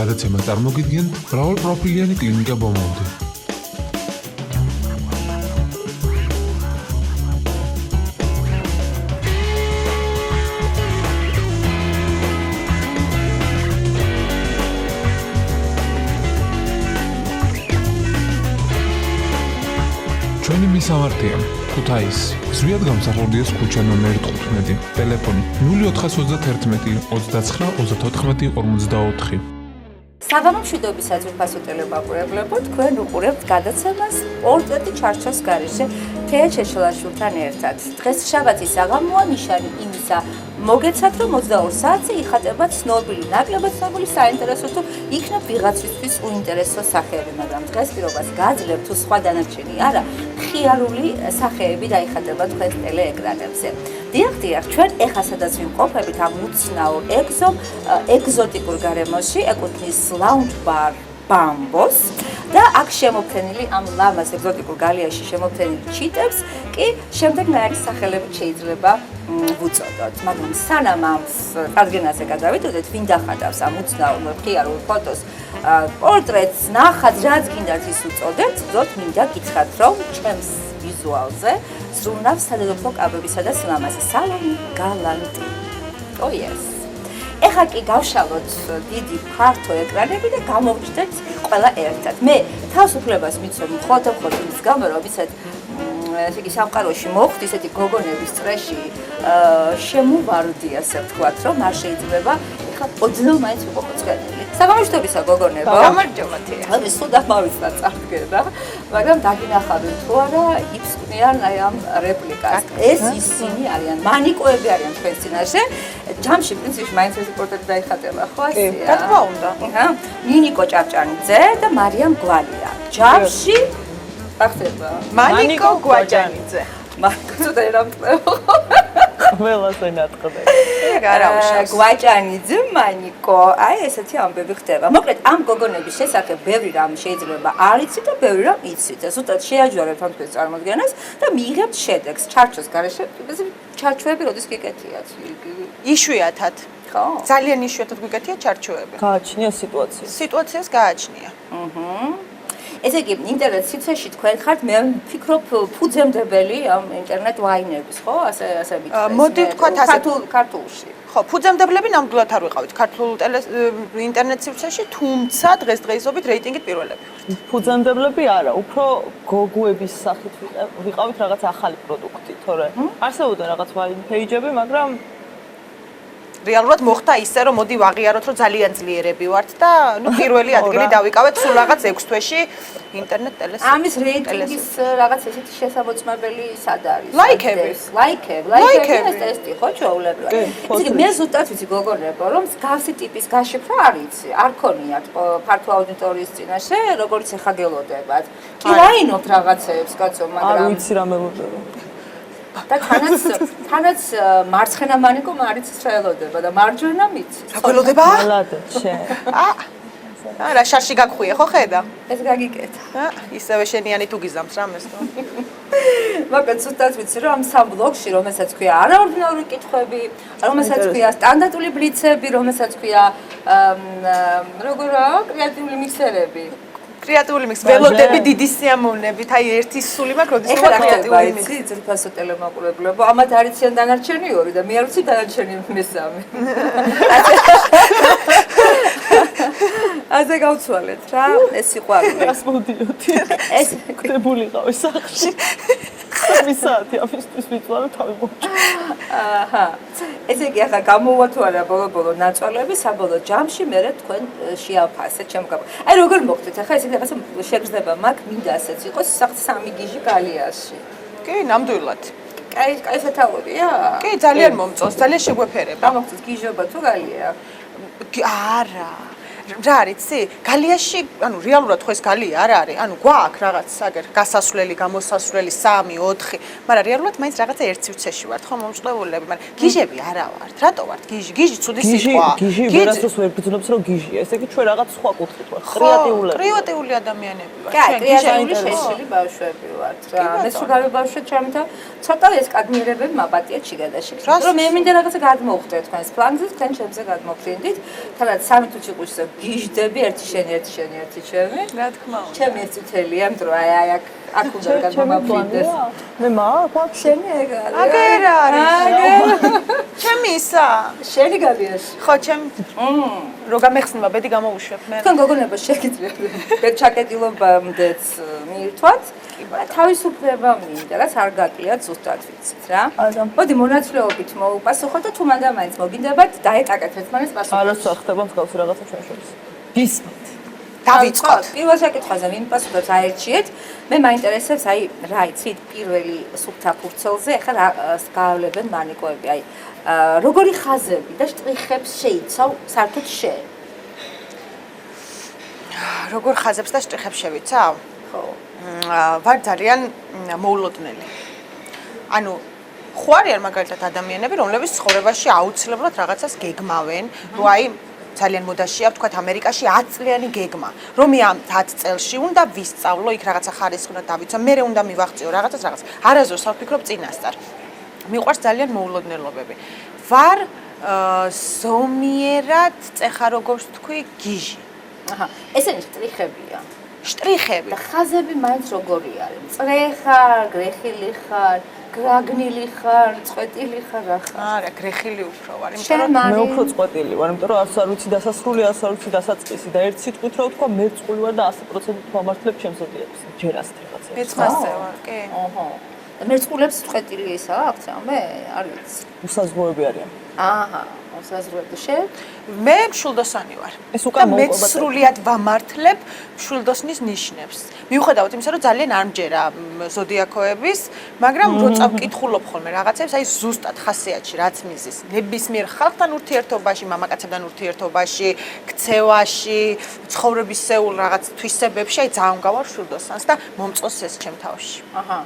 გადაცემა წარმოგიდგენთ მრავალპროფილიანი კლინიკა ბომონდი. ჩვენი მისამართია ქუთაისი ზვიად გამსახურდიას ქუჩა ნომერი 15, ტელეფონი 0431 29 34 54. საღამო მშვიდობის საძირფასო ტელემაყურებლებო, თქვენ უყურებთ გადაცემას პორტრეტი ჩარჩოს გარეშე თეა ჩეჩელაშვილთან ერთად. დღეს შაბათი საღამოა, ნიშანი იმისა მოგეცათ, რომ 22 საათზე იხატება ცნობილი, ნაკლებად ცნობილი საინტერესო თუ იქნებ ვიღაცისთვის უინტერესო სახეები, მაგრამ დღეს პირობას გაძლევთ თუ სხვა დანარჩენი არა, ხიარული სახეები დაიხატება თქვენს ტელეეკრანებზე. დიახ, ჩვენ ეხა სადაც ვიმყოფებით ამ უცნაურ ეგზოტიკურ გარემოში, ეკუთვნის Lounge Bar Bambos და აქ შემოფენილი ამ ლამაზ ეგზოტიკურ გალიაში შემოფენილი ჩიტებს კი შემდეგნაირი სახელებით შეიძლება ვუწოდოთ. მაგრამ სანამ ამ წარდგენაზე გადავიდოდეთ, ვინ დახატავს ამ უცნაურ ხიარულ ფოტოს პორტრეტს, ნახატს, რაც გინდათ ის უწოდეთ, ზოგ მინდა გითხრათ, რომ ჩემს ვიზუალზე ზრუნავს სადედოფლო კაბებისა და სილამაზის სალონი გალანტი. Oh yes. ეხლა კი გავშალოთ დიდი ფართო ეკრანები და გამოვჭდეთ ყველა ერთად. მე თავს უფლებას მიცემ მხოლოდ იმის გამო, რომ ისეთ სამყაროში მოხვდი ისეთი გოგონების წრეში შემოვარდი, ასე ვთქვათ, რომ არ შეიძლება ეხლა ოდნავ მაინც ვიყოფო წვენილი. საგამოშთობისა გოგონებო. გამარჯობა თეა. ანუ სულ დამავიწყდა წარდგენა, მაგრამ დაგინახავენ თუ არა იფსკვნიან აი ამ რეპლიკას. ეს ისინი არიან, მანიკოები არიან თქვენს წინაშე. ჯამში პრინციპში მაინც ეს პორტრეტი დაიხატება, ხო ასეა? რა თქმა უნდა. ნინიკო ჭავჭანიძე და მარიამ გვალია. ჯამში ახსება. მანიკო გვაჭანიძე. მანიკო ცოტა ერამტყეო. ყველასე ნატყდა. გვაჭანიძე, მანიკო, აი ესეთი ამბები ხდება. მოკლედ ამ გოგონების შესახებ ბევრი რამ შეიძლება არ იცით და ბევრი რამ იცით. ზუსტად შეაჯვარებთ ამ თქვენს წარმოდგენას და მიიღებთ შედეგს. ჩარჩოს გარეშე ჩარჩოები როდის გიკეთიათ? იშვიათად. ხო? ძალიან იშვიათად გიკეთია ჩარჩოები. გააჩნია სიტუაცია. სიტუაციას გააჩნია. ესე იგი, ინტერნეტ სივრცეში თქვენ ხართ, მე ვფიქრობ, ფუძემდებელი ამ ინტერნეტ ვაინების, ხო? ასე მითხრეს. მოდი ვთქვათ ასე ქართულში. ხო, ფუძემდებლები ნამდვილად არ ვიყავით ქართულ ინტერნეტ სივრცეში, თუმცა დღესდღეობით რეიტინგით პირველები. ფუძემდებლები არა, უფრო გოგოების სახით ვიყავით რაღაც ახალი პროდუქტი, თორე არსებობდა რაღაც ვაინ პეიჯები, მაგრამ რეალურად მოხდა ისე, რომ მოდი ვაღიაროთ, რომ ძალიან ძლიერები ვართ და პირველი ადგილი დავიკავეთ სულ რაღაც 6 თვეში ინტერნეტ ტელესა. ამის რეიტინგის რაღაც ესეთი შესაბამებელი სად არის? ლაიქები. ეს ტესტი ხო ჩვეულებრივად. ისე მე ზუსტად ვიცი გოგონებო, რომ გავსი ტიპის გაშიფრა არ იცი, არ ქონიათ ფართო აუდიტორიის წინაშე, როგორც ეხა გელოდებათ. კი ვაინოთ რაღაცეებს, კაცო, მაგრამ არ ვიცი რა მელოდება. და თანაც მარცხენა მანიკო მარიცის ხელოდება და მარჯვენა მიცის. რა გველოდება? მალადე, შენ. რა შარში გაგხვია ხო ხედა? ეს გაგიკეთა. ისევე შენიანი თუ გიზამს რამეს თო. მაგრამ ცუდად ვიცი რომ ამ სამ ბლოგში რომელსაც ქვია არაორდინარული კითხვები, რომელსაც ქვია სტანდარტული ბლიცები, რომელსაც ქვია როგორა კრეატიული მიქსერები. კრეატიული მიქსი, ველოდები დიდი სიამოვნებით, აი ერთი სული მაქვს, როდის მოვა კრეატიული მიქსი. ეხლა ძირფასო ტელემაყურებლებო, ამათ არ იციან დანარჩენი ორი და მე არ ვიცი დანარჩენი მესამე. ასე გავცვალეთ რა, ეს სიყვარული. რას მოდიოდი? ეს კვდებულიყავი სახლში. სამი საათი ამისთვის ვიწვალე თავი მოჭ. აჰა. ესე იგი ახლა გამოვა თუ არა ბოლო ნაწოლები საბოლოო ჯამში მე თქვენ შეაფასეთ შემოგაბ. აი როგორ მოხდეთ ახლა ესე რაღაცა შეგრძნება მაქვს, მინდა ასეც იყოს სახთ 3 გიჟი გალიაში. კი, ნამდვილად. კაი სათაურია? კი, ძალიან მომწონს, ძალიან შეგვეფერება. გამოგწეს გიჟობა თუ გალია? არა. რა არის იცი? გალიაში, ანუ რეალურად ხო ეს გალია არ არის? ანუ გვაქვს რაღაც აგერ გასასვლელი, გამოსასვლელი 3, 4, მაგრამ რეალურად მაინც რაღაცა ერთ სივრცეში ვართ ხო მომწყებულები, მაგრამ გიჟები არა ვართ. რატო ვართ გიჟი? გიჟი ცუდი სიტყვა. გიჟი ვერასდროს ვერ ბრძნობს რომ გიჟია. ესე იგი ჩვენ რაღაც სხვა კუთხით ვართ. კრეატიული ადამიანები ვართ. კაი, კრეატიული შეშლილი ბავშვები ვართ რა. მე სულ ბავშვად ჩემთან ცოტა ეს კადმიერებები მაპატია ჩიგადაში. რომ მე მინდა რაღაცა გადმოვხდეთ თქვენს პლანზე, თქვენ ჩემზე გადმოგფრინდით. თანაც 3 თუთი ყუშზე გიჟდები ერთი შენი ჩემი. რა თქმა უნდა. ჩემი ეს წითელია, იმიტომ რომ აი აქ უნდა გამომაფრინდეს. მე მაქვს შენი ეგ აგერ არის. ჩემი ისა. შენი გაბიას. ხო, ჩემი. რო გამეხსნება, ბედი გამოვუშვებ მე. თქვენ გოგონება შეგიძლიათ ბედ ჩაკეტილობამდეც მიირთვათ. თავისუფლება მინდა, რაც არ გაკლიათ ზუსტად ვიცით რა. მოდი მონაცვლეობით მოუპასუხოთ და თუ მანდა მაინც მოგინდებათ დაეტაკეთ ერთმანეთს პასუხი. არასოდეს ხდება მსგავსი რაღაცა ჩვენ შორის. გისმით. დავიწყოთ. პირველ საკითხვაზე ვიმპასუხოთ აერჩიეთ. მე მაინტერესებს აი რა იცით პირველი სუფთა ფურცელზე ახლა რა გავლებენ მანიკოები აი როგორი ხაზები და შტრიხებს შეიცავ საერთოდ შენ. როგორ ხაზებს და შტრიხებს შევიცავ? ხო. ვარ ძალიან მოულოდნელი. ანუ ხო არიან მაგალითად ადამიანები, რომლებიც ცხოვრებაში აუცილებლად რაღაცას გეგმავენ, რომ აი ძალიან მოდაშია, ვთქვათ, ამერიკაში 10 წლიანი გეგმა, რომ მე ამ 10 წელში უნდა ვისწავლო, იქ რაღაცა ხარისხი უნდა დავიცვა, მე უნდა მივაღწიო რაღაცას. არასდროს არ ვფიქრობ წინასწარ. მიყვარს ძალიან მოულოდნელობები. ვარ ზომიერად, წეხა როგორც თქვი, გიჟი. აჰა, ესენი შტრიხებია. შტრიხები. და ხაზები მაინც როგორი არის? წრე ხარ, გრეხილი ხარ, გრაგნილი ხარ, წვეტილი ხარ რა ხარ? არა, გრეხილი უფრო ვარ, იმიტომ შენ რომ მე უფრო წყვეტილი ვარ, იმიტომ რომ არც არ ვიცი დასასრული, არც არ ვიცი დასაწყისი და ერთ სიტყვით რა ვთქვა, მერწყული ვარ და 100% ვამართლებ ჩემს ზოდიაქს. ჯერ ასეთ რაღაცა. მეც მასე ვარ, კი. ოჰო. და მერწყულებს წვეტილი ის აქვს, მე არ ვიცი. უსაზღვროები არიან. აჰა, უსაზღვროები შენ? მე მშვილდოსანი ვარ. ეს უკან მე მოვყვება. სრულიად ვამართლებ მშვილდოსნის ნიშნებს. მიუხედავად იმისა, რომ ძალიან არ მჯერა ზოდიაქოების, მაგრამ რო წავკითხულობ ხოლმე რაღაცებს, აი ზუსტად ხასიათში რაც მიზის, ნებისმიერ ხალხთან ურთიერთობაში, მამაკაცებთან ურთიერთობაში, ქცევაში, ცხოვრებისეულ რაღაც თვისებებში, აი ძალიან გავარ მშვილდოსანს და მომწონს ეს ჩემ თავში. აჰა.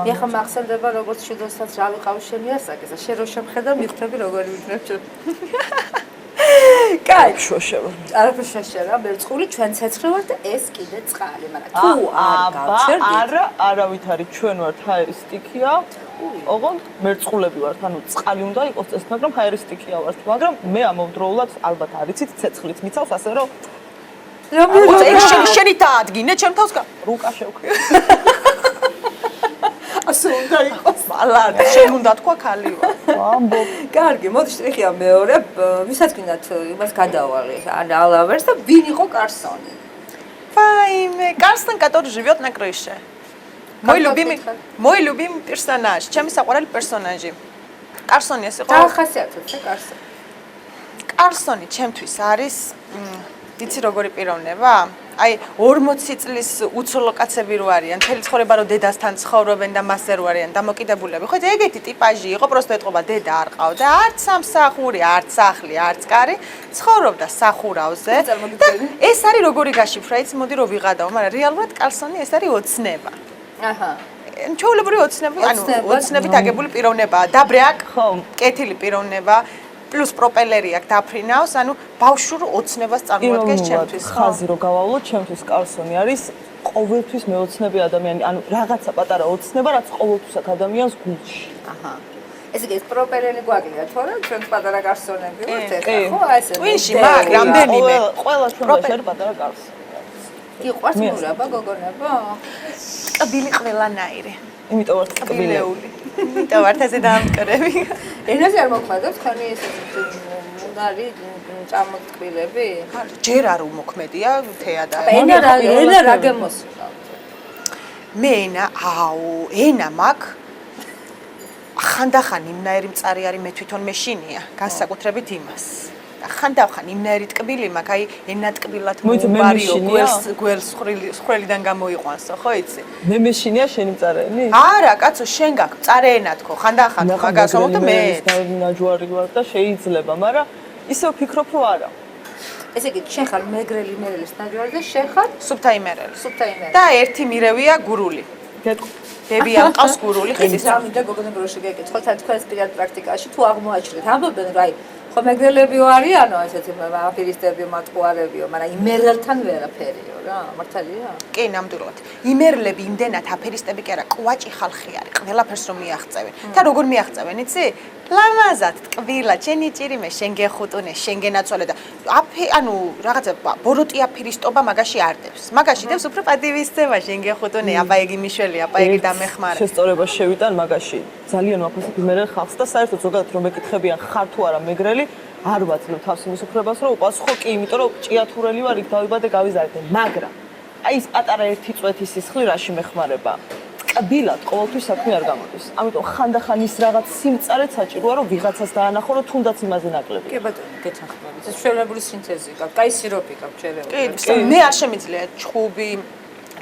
მე ხომ ახსენდება როგორც შედოსაც რა ვიყავ შენი ასაკის და შენ რო შემხედა მიხვდები როგორი ვიქნებ ჩემ. კაი, შოშევა. არაფერს შეშერა, მერწყული ჩვენ ცეცხლი ვარ და ეს კიდე წყალი, მაგრამ თუ არ გავჩერდით. არა, არავით არის, ჩვენ ვართ ჰაერისტიკია. ოღონდ მერწყულები ვართ, ანუ წყალი უნდა იყოს წეს, მაგრამ ჰაერისტიკია ვართ, მაგრამ მე ამავდროულად ალბათ არიცით, ცეცხლით მიცავს, ასე რომ შენი დაადგინე ჩემ თავს რუკა შევქრია. ასე უნდა იყოს. მალად, შენ უნდა თქვა ქალი ვარ. ამბობ. კარგი, მოდი შტრიხია მეორე, ვისაც გინდათ იმას გადავალე, ან ალავერს და ვინ იყო კარსონი? Вайме, Карсон, который живет на крыше. Мой любимый персонаж, ჩემი საყვარელი პერსონაჟი. კარსონი ეს იყო. დაახასიათოთ და კარსონი. კარსონი ჩემთვის არის, იცი როგორი პიროვნება? აი 40 წლის უცოლო კაცები რო არიან, მთელი ცხოვრება რო დედასთან ცხოვრობენ და მასზე რო არიან დამოკიდებულები. ხო, ეგეთი ტიპაჟი იყო, პროსტო ეთყობა დედა არ ყავდა, არც სამსახური, არც სახლი, არც კარი, ცხოვრობდა სახურავზე. და ეს არის როგორი გაშიფრა, იცი, მოდი რო ვიღადაო, მაგრამ რეალურად კარსონი ეს არის ოცნება. აჰა. ჩვეულებრივი ოცნები, ანუ ოცნებით აგებული პიროვნებაა. დაბრე აქ, ხო, კეთილი პიროვნება. პლუს პროპელერი აქვს დაფრინავს, ანუ ბავშვურ ოცნებას წარმოადგენს ჩემთვის. ხაზი რო გავავლო, ჩემთვის კარსონი არის ყოველთვის მეოცნები ადამიანი, ანუ რაღაცა პატარა ოცნება, რაც ყოველთვის აქვს ადამიანს გულში. აჰა. ესე იგი, პროპელერი გვაკლია, თორე ჩვენ პატარა კარსონები ვართ ეხლა, ხო, აი ესე. ვინში მაგ რამდენიმე. ყველა ჩვენში არის პატარა კარსონი. გიყვარს მურაბა, გოგონება? ტბილი ყველანაირი. იმიტომ ვარ ტბილეული. იმიტომ ვარ ასე დაამკრები. ენაზე არ მოქმედებს თქვენი ეს უნარი წამოტკბილები? ჯერ არ უმოქმედია თეა და ენა რა გემოსწავთ? მე ენა მაქვს ხანდახან იმნაირი მწარი არის მე თვითონ მეშინია, განსაკუთრებით იმას. ხანდახან იმნაირი ტკბილი მაქვს, აი ენა ტკბილად მოვარიო, გველს ხვრელიდან გამოიყვანსო, ხო იცი? მე მეშინია შენი მწარენი? არა, კაცო, შენ გაქვს მწარე ენა თქო, ხანდახან მაგას მომდა მე. ნაჯვარი ვარ და შეიძლება, მაგრამ ისე ვფიქრობ, რომ არა. ესე იგი, შენ ხარ მეგრელი მერელის ნაჯვარი და შენ ხარ სუფთა იმერელი. სუფთა იმერელი. და ერთი მირევია გურული. ბები ამყავს გურული ხიდის. და გოგონა რო შეგეკითხოთ, თქვენს პირად პრაქტიკაში თუ აღმოაჩინეთ, ამბობენ, რომ აი ხო მეგრელებიო არიანო, ესეთი აფერისტებიო, მატყუარებიო, მაგრამ იმერელთან ვერაფერიო რა, მართალია? კი, ნამდვილად. იმერლები იმდენად აფერისტები კი არა, კვაჭი ხალხი არის, ყველაფერს რომ მიაღწევენ. და როგორ მიაღწევენ, იცი? ლამაზად, ტკბილად, შენი ჭირიმე, შენ გეხუტუნე, შენ გენაცვალე და ანუ რაღაცა ბოროტი აფირისტობა მაგაში არ დევს. მაგაში დევს უფრო პატივისცემა, შენ გეხუტუნე, აბა იგი მიშველი, აბა იგი დამეხმარე. შესწორება შევიტან მაგაში. ძალიან ვაფასებ მე ხალხს და საერთოდ ზოგადად რომ მეკითხებიან ხარ თუ არა მეგრელი, არ ვაცნობ თავს იმის უფლებას რომ უპასუხო კი, იმიტომ რომ ჭიათურელი ვარ, იქ დავიბადე, გავიზარდე, მაგრამ აი ეს პატარა ერთი წვეთის სისხლი რაში მეხმარება? ტკბილად ყოველთვის საქმე არ გამოდის. ამიტომ ხანდახან ის რაღაც სიმწარეც საჭიროა რომ ვიღაცას დაანახო რომ თუნდაც იმაზე ნაკლები. კი ბატონო, გეთანხმებით. ეს მშველებული სინთეზი გაქვს, კაი სიროპი გაქვს შეიძლება. კი, მე არ შემიძლია ჩხუბი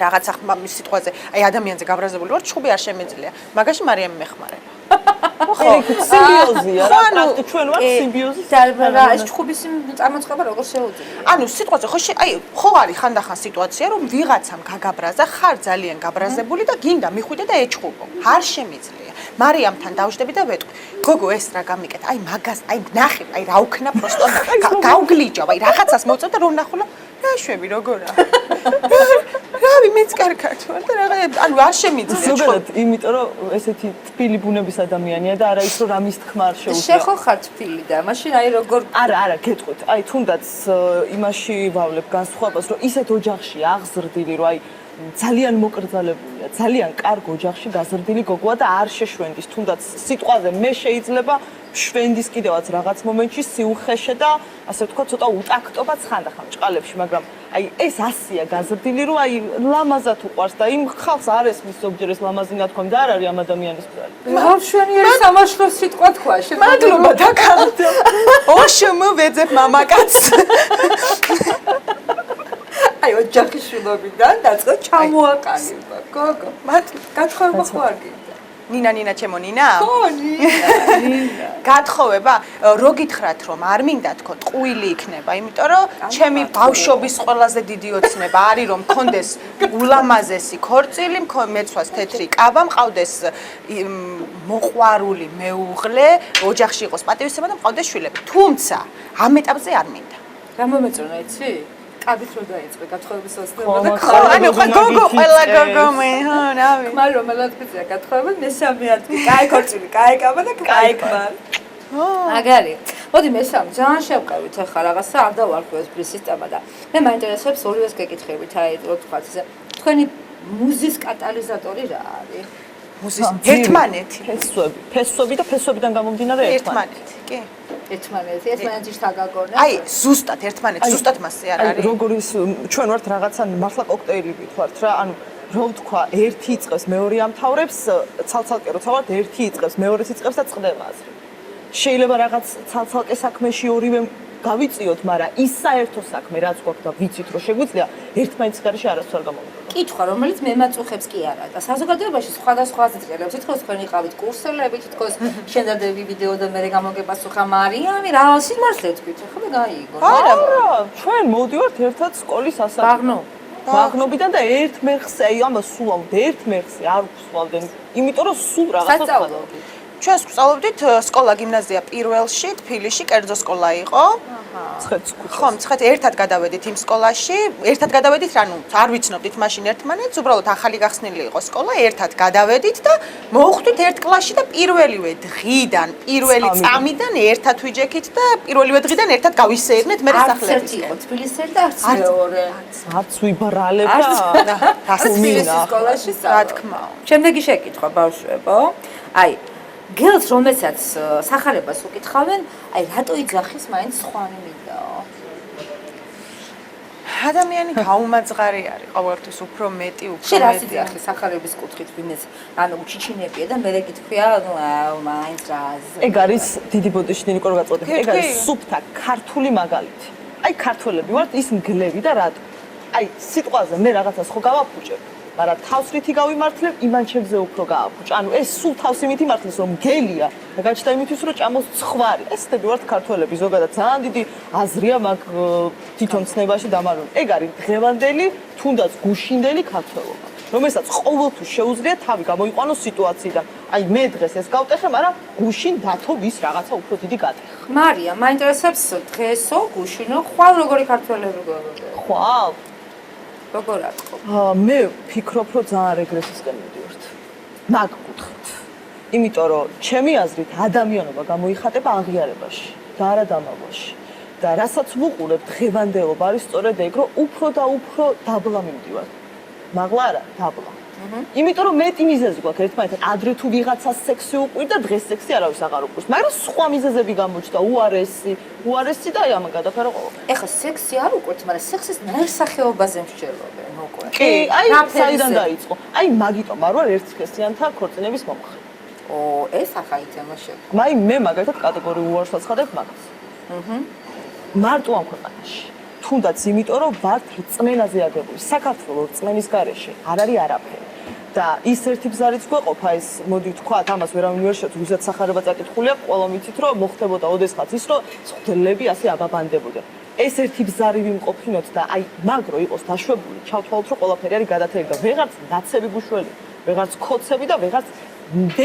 რაღაცა ხმამის სიტყვაზე, აი ადამიანზე გაბრაზებული ვარ, ჩხუბი არ შემიძლია. მაგაში მარიამი მეხმარება. ხო, სიმბიოზია რა, პრაქტიკულად ჩვენ ვართ სიმბიოზის. და ეს ჩხუბის წარმოწყობა როგორ შეუძლია? ანუ სიტყვაზე ხო აი ხო არის ხანდახან სიტუაცია რომ ვიღაცამ გაგაბრაზა, ხარ ძალიან გაბრაზებული და გინდა მიხვიდე და ეჩხუბო. არ შემიძლია. მარიამთან დავждები და ვეტყვი. გოგო ეს რა გამიკეთ? აი მაგას, აი ნახე, აი რა უქნა პროსტო გავგლიჯავ, აი რაღაცას მოწევ და რომ ნახო რა შვები როგორა. რავი მეც კარგად ვარ და რაღაცა ანუ არ შემიძლია. ზოგადად იმიტომ რომ ესეთი თბილი ბუნების ადამიანია და არა ის რომ რამის თქმა არ შეუძლია. შეხო ხარ თბილი და მაშინ აი როგორ არა, გეტყვით. აი თუნდაც იმაში ვავლებ განსხვავებას, რომ ისეთ ოჯახში აღზრდილი, რომ აი ძალიან მოკრძალებულია, ძალიან კარგ ოჯახში გაზრდილი გოგოა და არ შეშვენდის, თუნდაც სიტყვაზე მე შეიძლება შვენდის კიდევაც რაღაც მომენტში სიუხეშე და ასე ვთქვათ, ცოტა უტაქტობაც ხანდახან ჭყალებში, მაგრამ აი ეს ასია გაზრდილი, რომ აი ლამაზად უყვარს და იმ ხალხს არ ესმის ზოგჯერ ეს ლამაზი ნათქვამი და არ არის ამ ადამიანის ბრალი. მშვენიერი სამაშლო სიტყვა თქვა, მადლობა დაკავდა. ოშმ ვეძებ მამაკაცს. აი ოჯახის შვილობიდან დაწყო ჩამოაყალიბა. გოგო, გათხოვება ხო არ გინდა? ნინა ჩემო ნინა? ხო, ნინა. გათხოვება? რო გითხრათ რომ არ მინდა თქო, ტყუილი იქნება, იმიტომ რომ ჩემი ბავშვობის ყველაზე დიდი ოცნება არის რომ მქონდეს ულამაზესი ქორწილი, მეცვას თეთრი კაბა, მყავდეს მოყვარული მეუღლე, ოჯახში იყოს პატივისცემა და მყავდეს შვილები. თუმცა ამ ეტაპზე არ მინდა. რა მომეწონა იცი? კაბით რო დაიწყე გათხოვების ოცნება და ანუ გოგო ყველა გოგო მე, ხო, რავი. ქმარ რომელად გიწია გათხოვება მესამე ადგილი, კაი ქორწილი, კაი კაბა და კაი ქმარ. მაგარი. მოდი მესამე ძალიან შევკავით ახლა რაღაცა არ დავარქვევს ბრის სისტემა და მე მაინტერესებს ორივეს გეკითხებით აი რო თქვა ესე თქვენი მუზის კატალიზატორი რა არის? მუზის ერთმანეთი. ფესვები და ფესვებიდან გამომდინარე ერთმანეთი, კი. ერთმანეთი შთაგაგონა. აი, ზუსტად ერთმანეთი, ზუსტად მასე არ არის. როგორ ჩვენ ვართ რაღაცა მართლა კოქტეილებით ვართ რა, ანუ რო ვთქვა, ერთი იწყებს, მეორე ამთავრებს, ცალ-ცალკე როცა ვართ, ერთი იწყებს, მეორეც იწყებს და წყდება აზრი. შეიძლება რაღაც ცალ-ცალკე საქმეში ორივე გავიწიოთ, მაგრამ ის საერთო საქმე რაც გვაქვს და ვიცით რომ შეგვიძლია, ერთმანეთის გარშე არასდროს არ გამოვიდეს. კითხვა, რომელიც მემაწუხებს კი არა და საზოგადოებაში სხვადასხვა აზრებს თითქოს თქვენ იყავით კურსელები, თითქოს შენდადები ვიდეო და მე გამოგებასუხა მარიამი, რა სიმართლე თქვით, ახლა გაიგო. არა, ჩვენ მოვდივართ ერთად სკოლის ასაკიდან. ბაღნობიდან და ერთ მეხსე, აი ამას სულავდე, ერთ მეხსე არ ვსვლავდნენ, იმიტომ რომ სულ რაღაცა სასწავლობდით. ჩვენ ვსწავლობდით სკოლა გიმნაზია პირველში, თბილისში, კერძო სკოლა იყო. ცხეთს ქუჩაზე. ხო, ცხეთ ერთად გადავედით იმ სკოლაში, ერთად გადავედით, რანუ არ ვიცნობდით მაშინ ერთმანეთს, უბრალოდ ახალი გახსნილი იყო სკოლა, ერთად გადავედით და მოვხვდით ერთ კლასში და პირველივე დღიდან, პირველი წამიდან ერთად ვიჯექით და პირველივე დღიდან ერთად გავისეირნეთ მე სახლებში. არც ერთი იყო თბილისელი და არც მეორე. არც ვიბარალებ და თბილისის სკოლაში რა თქმა უნდა. შემდეგი შეკითხვა ბავშვებო. აი გელს რომელსაც სახარებას უკითხავენ, აი რატო იძახის მაინც სხვანი მინდაო? ადამიანი გაუმაძღარი არის, ყოველთვის უფრო მეტი, უფრო შენ რას მეტი. იძახი სახარების კუთხით ვინმეს, ანუ ჩიჩინებია და მე გითქვია, ანუ მაინც რას. ეგ არის დიდი ბოდიშნილი კორგაწოდები. ეგ არის სუფთა ქართული მაგალითი. აი ქართველები ვართ ის მგლები და რატო? აი სიტყვაზე მე რაღაცას ხო გავაფუჭებ, მაგრამ თავს რითი გავიმართლებ, იმანჩებზე უფრო გააფუჭ. ანუ ეს სულ თავს იმით იმართლეს, რომ გელია და გაჩნდა იმისთვის, რომ ჭამოს ცხვარი. ესეთები ვართ ქართველები, ზოგადად ძალიან დიდი აზრია მაგ თვითონ ცნებაში დამალული. ეგ არის დღევანდელი, თუნდაც გუშინდელი ქართველობა, რომელსაც ყოველთვის შეუძლია თავი გამოიყვანოს სიტუაციიდან. აი მე დღეს ეს გავტეხე, მაგრამ გუშინ დათო ვის რაღაცა უფრო დიდი გატეხა. მარია, მაინტერესებს დღესო, გუშინო, ხვალ როგორი ქართველები გვერდდება? ხვალ როგორ აწყობ? მე ვფიქრობ, რომ ძალიან რეგრესისკენ მივდივართ. მაგ კუთხით. იმიტომ რომ ჩემი აზრით ადამიანობა გამოიხატება აღიარებაში და არა დამაგვაში. და რასაც ვუყურებ დღევანდელობა არის სწორედ ეგ, რომ უფრო და უფრო დაბლა მივდივარ. მაღლა არა, დაბლა. იმიტომ რომ მეტი მიზეზი გვაქვს ერთმანეთთან. ადრე თუ ვიღაცას სექსი უყვირდა, დღეს სექსი არავის აღარ უყვირს. მაგრამ სხვა მიზეზები გამოჩნდა, უარესი და აი ამან გადაფარა ყოველთვის. ეხლა სექსი არ უყვირთ, მაგრამ სექსის ნაირსახეობაზე მსჯელობენ უკვე. კი, აი საიდან დაიწყო. აი მაგიტომ არ ვარ ერთსქესიანთა ქორწინების მომხრე. ეს ახალი თემა შეგვიძლია. მაი მე მაგალითად კატეგორიულ უარს ვაცხადებ მაგას. მარტო ამ ქვეყანაში. თუნდაც იმიტომ რომ ვართ რწმენაზე აგებული. საქართველოს რწმენის გარეშე არ არის არაფერი. და ის ერთი ბზარიც გვეყოფა ეს მოდი ვთქვათ ამას ვერავინ ვერ შეძლო ვიზაც სახარება წაკითხულია ყველა მიცით რომ მოხდებოდა ოდესღაც ის რომ სხდელები ასე აბაბანდებოდა ეს ერთი ბზარი ვიმყოფინოთ და აი მაგრო იყოს დაშვებული ჩავთვალოთ რომ ყველაფერი არის გადათვლილი და ვეღარც ნაცები გუშველი ვეღარც კოცები და ვეღარც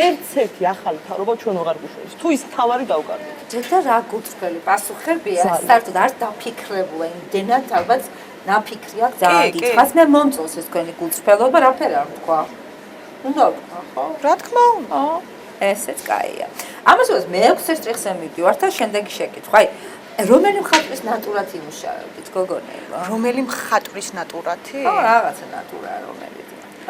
ერთ ერთი ახალი თავრობა ჩვენ ვეღარ გუშვლის თუ ის თავარი დავკარგეთ და რა გულწრფელი პასუხებია საერთოდ არ დაფიქრებულა იმდენად ალბათ ნაფიქრი აქვს ძალიან დიდ ხანს მე მომწონს ეს თქვენი გულწრფელობა რაფერი არ თქვა უნდა ხო რა თქმა უნდა ესეც კაია ამასოდეს მე 6 სტრიხზე მივდივარ და შემდეგი შეკითხვა აი რომელი მხატვრის ნატურად იმუშავებთ გოგონებო რომელი მხატვრის ნატურათი ხო რაღაცა ნატურა რომელი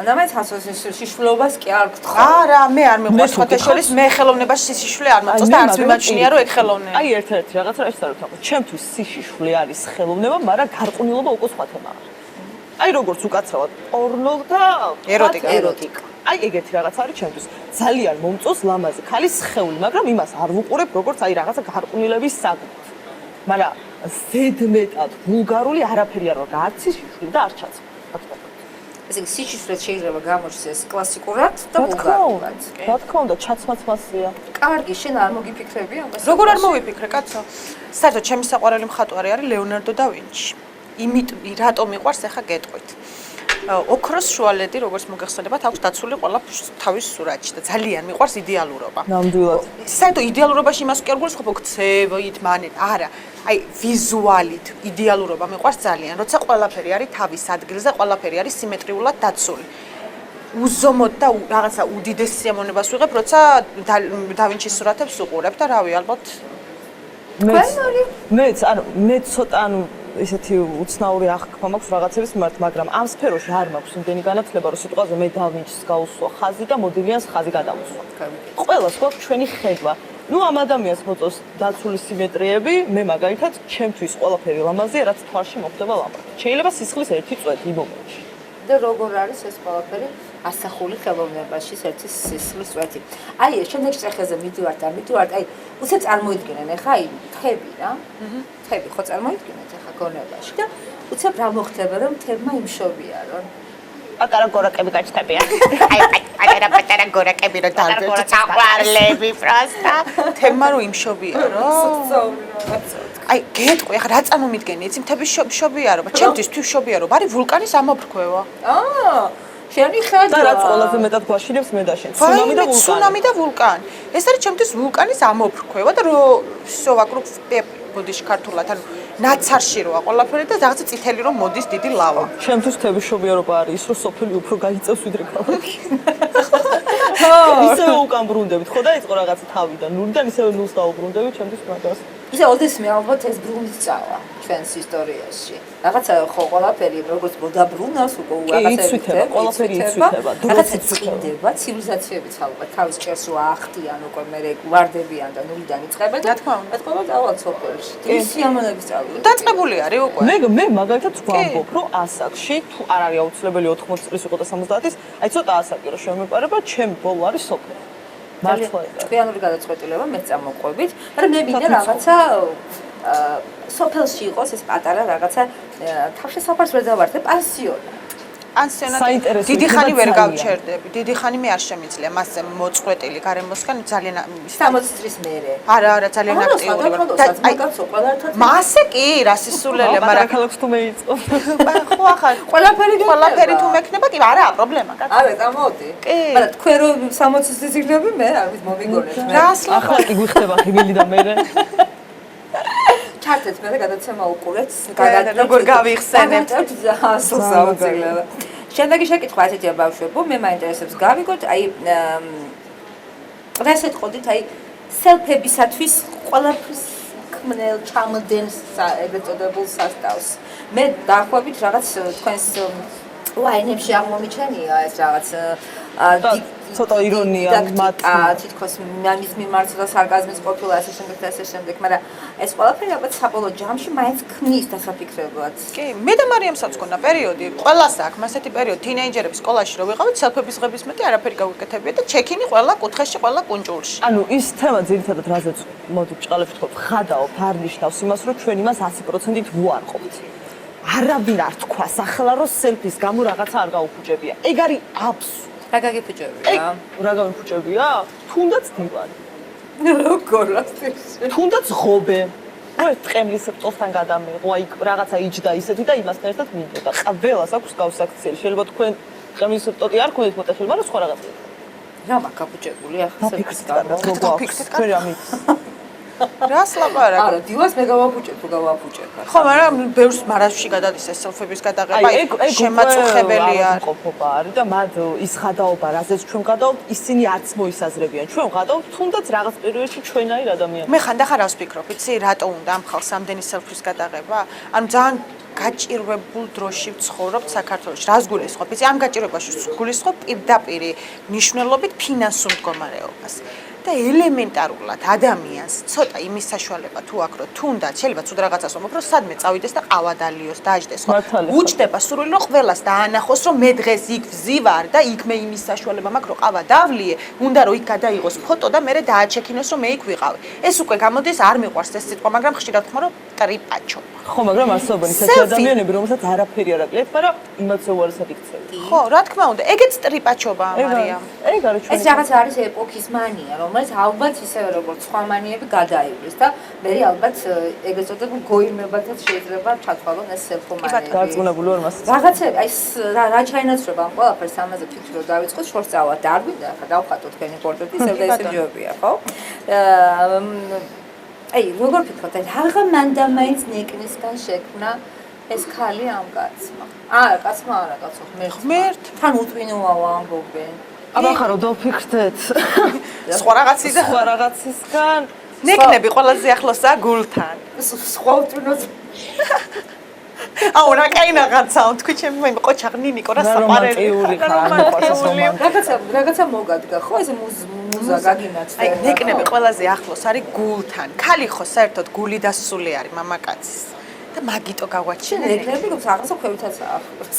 ადამიანს ასოს შიშვლობას კი არ გთხოვ არა მე არ მიყვარს ხოთა შორის მე ხელოვნებაში სიშვლე არ მოწონს და არც მიმაჩნია რომ ეგ ხელოვნება აი ერთ-ერთი რაღაცა რა შეიძლება ვთქვა ჩემთვის სიშვლე არის ხელოვნება მაგრამ გარყვნილობა უკვე სხვა თემაა აი როგორც უკაცრავად პორნო და ეროტიკა აი ეგეთი რაღაც არის ჩემთვის ძალიან მომწონს ლამაზი ქალის სხეული მაგრამ იმას არ ვუყურებ როგორც აი რაღაცა გარყვნილების საგნით მაგრამ ზედმეტად ვულგარული არაფერი არ ვარ არც სიშვლე და არც ჩაცხ ესე იგი სიჩისვლე შეიძლება გამოჩნდეს კლასიკურად და ვულგარულად. რა თქმა უნდა, ჩაცმაც მასია. კარგი, შენ არ მოგიფიქრები ამას? როგორ არ მოვიფიქრე, კაცო? საერთოდ ჩემი საყვარელი მხატვარი არის ლეონარდო და ვინჩი. იმიტომ რატომ მიყვარს ახლა გეტყვით. ოქროს შუალედი, როგორც მოგეხსენებათ, აქვს დაცული ყველა თავის სურათში და ძალიან მიყვარს იდეალურობა. ნამდვილად. საერთოდ იდეალურობაში იმას კი არ გულისხმობ, ქცევით, მანერ, არა. აი ვიზუალით იდეალურობა მიყვარს ძალიან, როცა ყველაფერი არის თავის ადგილზე, ყველაფერი არის სიმეტრიულად დაცული. უზომოდ და რაღაცა უდიდეს სიამოვნებას ვიღებ, როცა დავინჩის სურათებს უყურებ და რავი, ალბათ მეც ცოტა ესეთი უცნაური აღქმა მაქვს რაღაცების მიმართ, მაგრამ ამ სფეროში არ მაქვს იმდენი განათლება, რომ სიტყვაზე მე დავინჩის გაუსვა ხაზი და მოდილიანს ხაზი გადამოსვა. ყველას გვაქვს ჩვენი ხედვა. ნუ ამ ადამიანს მოწონს დაცული სიმეტრიები, მე მაგალითად ჩემთვის ყველაფერი ლამაზია, რაც თვალში მოხდება ლამაზი. შეიძლება სისხლის ერთი წვეთი იმ მომენტში. და როგორ არის ეს ყველაფერი ასახული ხელოვნებაში ერთი სისხლის წვეთი. აი ეს შემდეგ შეხეზე მიდივართ, აი უცებ წარმოიდგინენ ახლა აი თხები რა. თხები ხო წარმოიდგინეთ ახლა გონებაში და უცებ რა მოხდება რომ თებმა იმშობიარონ. პატარა გორაკები გაჩნდებიან. აი პატარა გორაკები რო დავდეთ საყვარლები პროსტა. თემა რო იმშობიარო. აი გეტყვი, ახლა რა წარმომიდგენი, იცი მთების შობიარობა, ჩემთვის თვითშობიარობა არის ვულკანის ამოფრქვევა. შენი ხედვა. და რაც ყველაზე მეტად გვაშინებს მე და შენ, ცუნამი და ვულკანი. ეს არის ჩემთვის ვულკანის ამოფრქვევა და რო всё вокруг ბოდიში ქართულად, ანუ ნაცარში როა ყველაფერი და რაღაცა წითელი რომ მოდის დიდი ლავა. ჩემთვის თების შობიარობა არის ის, რომ სოფელი უფრო გაიწევს ვიდრე ქალაქი. ისევ უკან ბრუნდებით, ხო და იწყო რაღაცა თავიდან, ნულიდან ისევ ნულს დაუბრუნდებით ჩემთვის მაგას. ისე ოდესმე ალბათ ეს ბრუნვის წავა ჩვენს ისტორიაში. რაღაცა ხო ყველაფერი როგორც მოდაბრუნავს უკვე რაღაცა ყველაფერი იცვითება, რაღაცა წინდება, ცივილიზაციებიც ალბათ თავის ჭერს რო აახტიან უკვე მე ვარდებიან და ნულიდან იწყებენ და თქვა დავალ სოფელში. ის სიამოვნების წავიდა. დაწყებული არის უკვე. მე მაგალითად ვამბობ, რომ ასაკში თუ არ არის აუცილებელი 80 წლის იყო და 70-ის, აი ცოტა ასაკი რომ შემეპარება, ჩემი ბოლო არის სოფელი. მართლა თქვენური გადაწყვეტილება მე წამოყვებით, მაგრამ მე მინდა რაღაცა სოფელში იყოს ეს პატარა რაღაცა თავშესაფარს ვერ დავარდე პანსიონი. პანსიონატი დიდი ხანი ვერ გავჩერდები. დიდი ხანი მე არ შემიძლია მასზე მოწყვეტილი გარემოსგან ძალიან 60 წლის მერე. არა, ძალიან აქტიური ვარ. მასე კი, რა სისულელე, მაგრამ ქალაქს თუ მეიწყო. ხო ახლა ყველაფერი თუ მექნება, კი, არა, პრობლემა, კაცო. არა, გამოდი. მაგრამ თქვენ რომ 60 წლის იქნები მე არ ვიცი მომიგონეთ მე. ახლა კი გვიხდება ხიბილი და მერე. ჩართეთ მე გადაცემა უყურეთ როგორ გავიხსენებთ ასოციაციებად. შემდეგი შეკითხვა ასეთია ბავშვებო, მე მაინტერესებს გავიგოთ, აი წრეს ეთყოდით აი სელფებისათვის ყველაფრის ქმნელ ჩამდენს ეგრეთ წოდებულ სასტავს. მე დაახლოებით რაღაც თქვენს ვაინებში აღმომიჩენია ეს რაღაც ცოტა ირონია მათ თითქოს მის მიმართ და სარკაზმის ყოფილა ასე შემდეგ და ასე შემდეგ, მაგრამ ეს ყველაფერი ალბათ საბოლოო ჯამში მაინც ქმნის დასაფიქრებლად. კი, მე და მარიამსაც გქონდა პერიოდი, ყველას აქვს ასეთი პერიოდი, თინეიჯერების სკოლაში რო ვიყავით, სელფების ღების მეტი არაფერი გავუკეთებია და ჩექინი ყველა კუთხეში, ყველა კუნჭულში. ანუ ის თემა ძირითადად რაზეც მოდი ჭყალებში თქვა, ხადაობ არ ნიშნავს იმას, რომ ჩვენ იმას 100%-ით ვუარყოფთ. არავინ არ თქვა ახლა რომ სელფის გამო რაღაცა არ გაუფუჭებია. ეგ არის აბსურდი. რა გაგიფუჭებია? რა გამიფუჭებია? თუნდაც დივანი. როგორ ასეც? თუნდაც ღობე. აი ტყემლის წoftan გადამეღო, აი რაღაცა იჯდა ისეთი და იმასთან ერთად მინდოდა. ყველას აქვს გავსაქციელი. შეიძლება თქვენ ტყემლის ტოტი არ გქონდეთ მოტეხილი, მაგრამ სხვა რაღაცა. რა მაგაფუჭებული ახლა ფიქრით თქვენ ამით. რას ლაპარაკობ? არა, დილას მე გავაფუჭებ თუ გავაფუჭებ. ხო, მაგრამ ბევრს მარაში გადადის ეს სელფების გადაღება, შემაწუხებელი არის. ყოფობა არის და მათ ის ხადაობა, რაზეც ჩვენ გადავთ, ისინი არც მოისაზრებიან. ჩვენ გადავთ თუნდაც რაღაც პერიოდში ჩვენაირ ადამიანებს. მე ხანდახან რას ვფიქრობ, იცი, რატო უნდა ამ ხალხს ამდენი სელფის გადაღება? ანუ ძალიან გაჭირვებულ დროში ვცხოვრობთ საქართველოში. რას გულისხმობ? იცი, ამ გაჭირვებაში გულისხმობ პირდაპირ მნიშვნელობით ფინანსურ მდგომარეობას. და ელემენტარულად ადამიანს ცოტა იმის საშუალება თუ აქვს რომ თუნდაც შეიძლება ცუდ რაღაცას ვამბობ რომ სადმე წავიდეს და ყავა დალიოს დაждდეს ხო უჩდება სურვილი რომ ყველას დაანახოს რომ მე დღეს იქ ვზივარ და იქ მე იმის საშუალება მაქვს რომ ყავა დავლიე უნდა რომ იქ გადაიღოს ფოტო და მე დააჩექინოს რომ მე იქ ვიყავი ეს უკვე გამოდის არ მიყვარს ეს სიტყვა მაგრამ ხშირად ხმა რომ ტრიპაჩო ხო მაგრამ არსებობენ ისეთი ადამიანები რომელსაც არაფერი არ აკლეთ მაგრამ იმაც უარესად იქცევენ ხო რა თქმა უნდა ეგეც ტრიპაჩობაა მარიამ ეგ არის ჩვენ ეს რაღაც არის ეპოქის მანია რომელიც ალბათ ისევე როგორც სხვა მანიები გადაივლის და მე ალბათ ეგრეთ წოდებულ გოიმებათაც შეიძლება ჩათვალონ ეს სელფომანიები. გარწმუნებული ვარ მას. რაღაცები აი რა ჩაინაცვლება ამ ყველაფერს ამაზე ფიქრი რომ დავიწყოთ შორს წავა და არ გვინდა ხა დავხატოთ თქვენი პორტრეტი ისევ და ისევ ჯობია ხო? აი როგორ ფიქრობთ აი რაღა მანდა მაინც ნეკნისგან შექმნა ეს ხალი ამ კაცმა. არა კაცმა არა კაცო ღმერთ. თან უტვინოა ამბობენ. აბა ხარო დავფიქრდეთ. სხვა რაღაციდან სხვა რაღაცისგან ნეკნები ყველაზე ახლოსაა გულთან. სხვა უტვინოს აუ რა კაი რაღაცაა თქვი ჩემი მე ყოჩაღ ნინიკო რა საპარელი რაღაცა მოგადგა ხო ეს მუზა გაგინაცდა აი ნეკნები ყველაზე ახლოს არის გულთან ქალი ხო საერთოდ გული დასული არის მამაკაცის და მაგიტო გავაჩინე ნეკნები რომ რაღაცა ქვევითაც ახლოს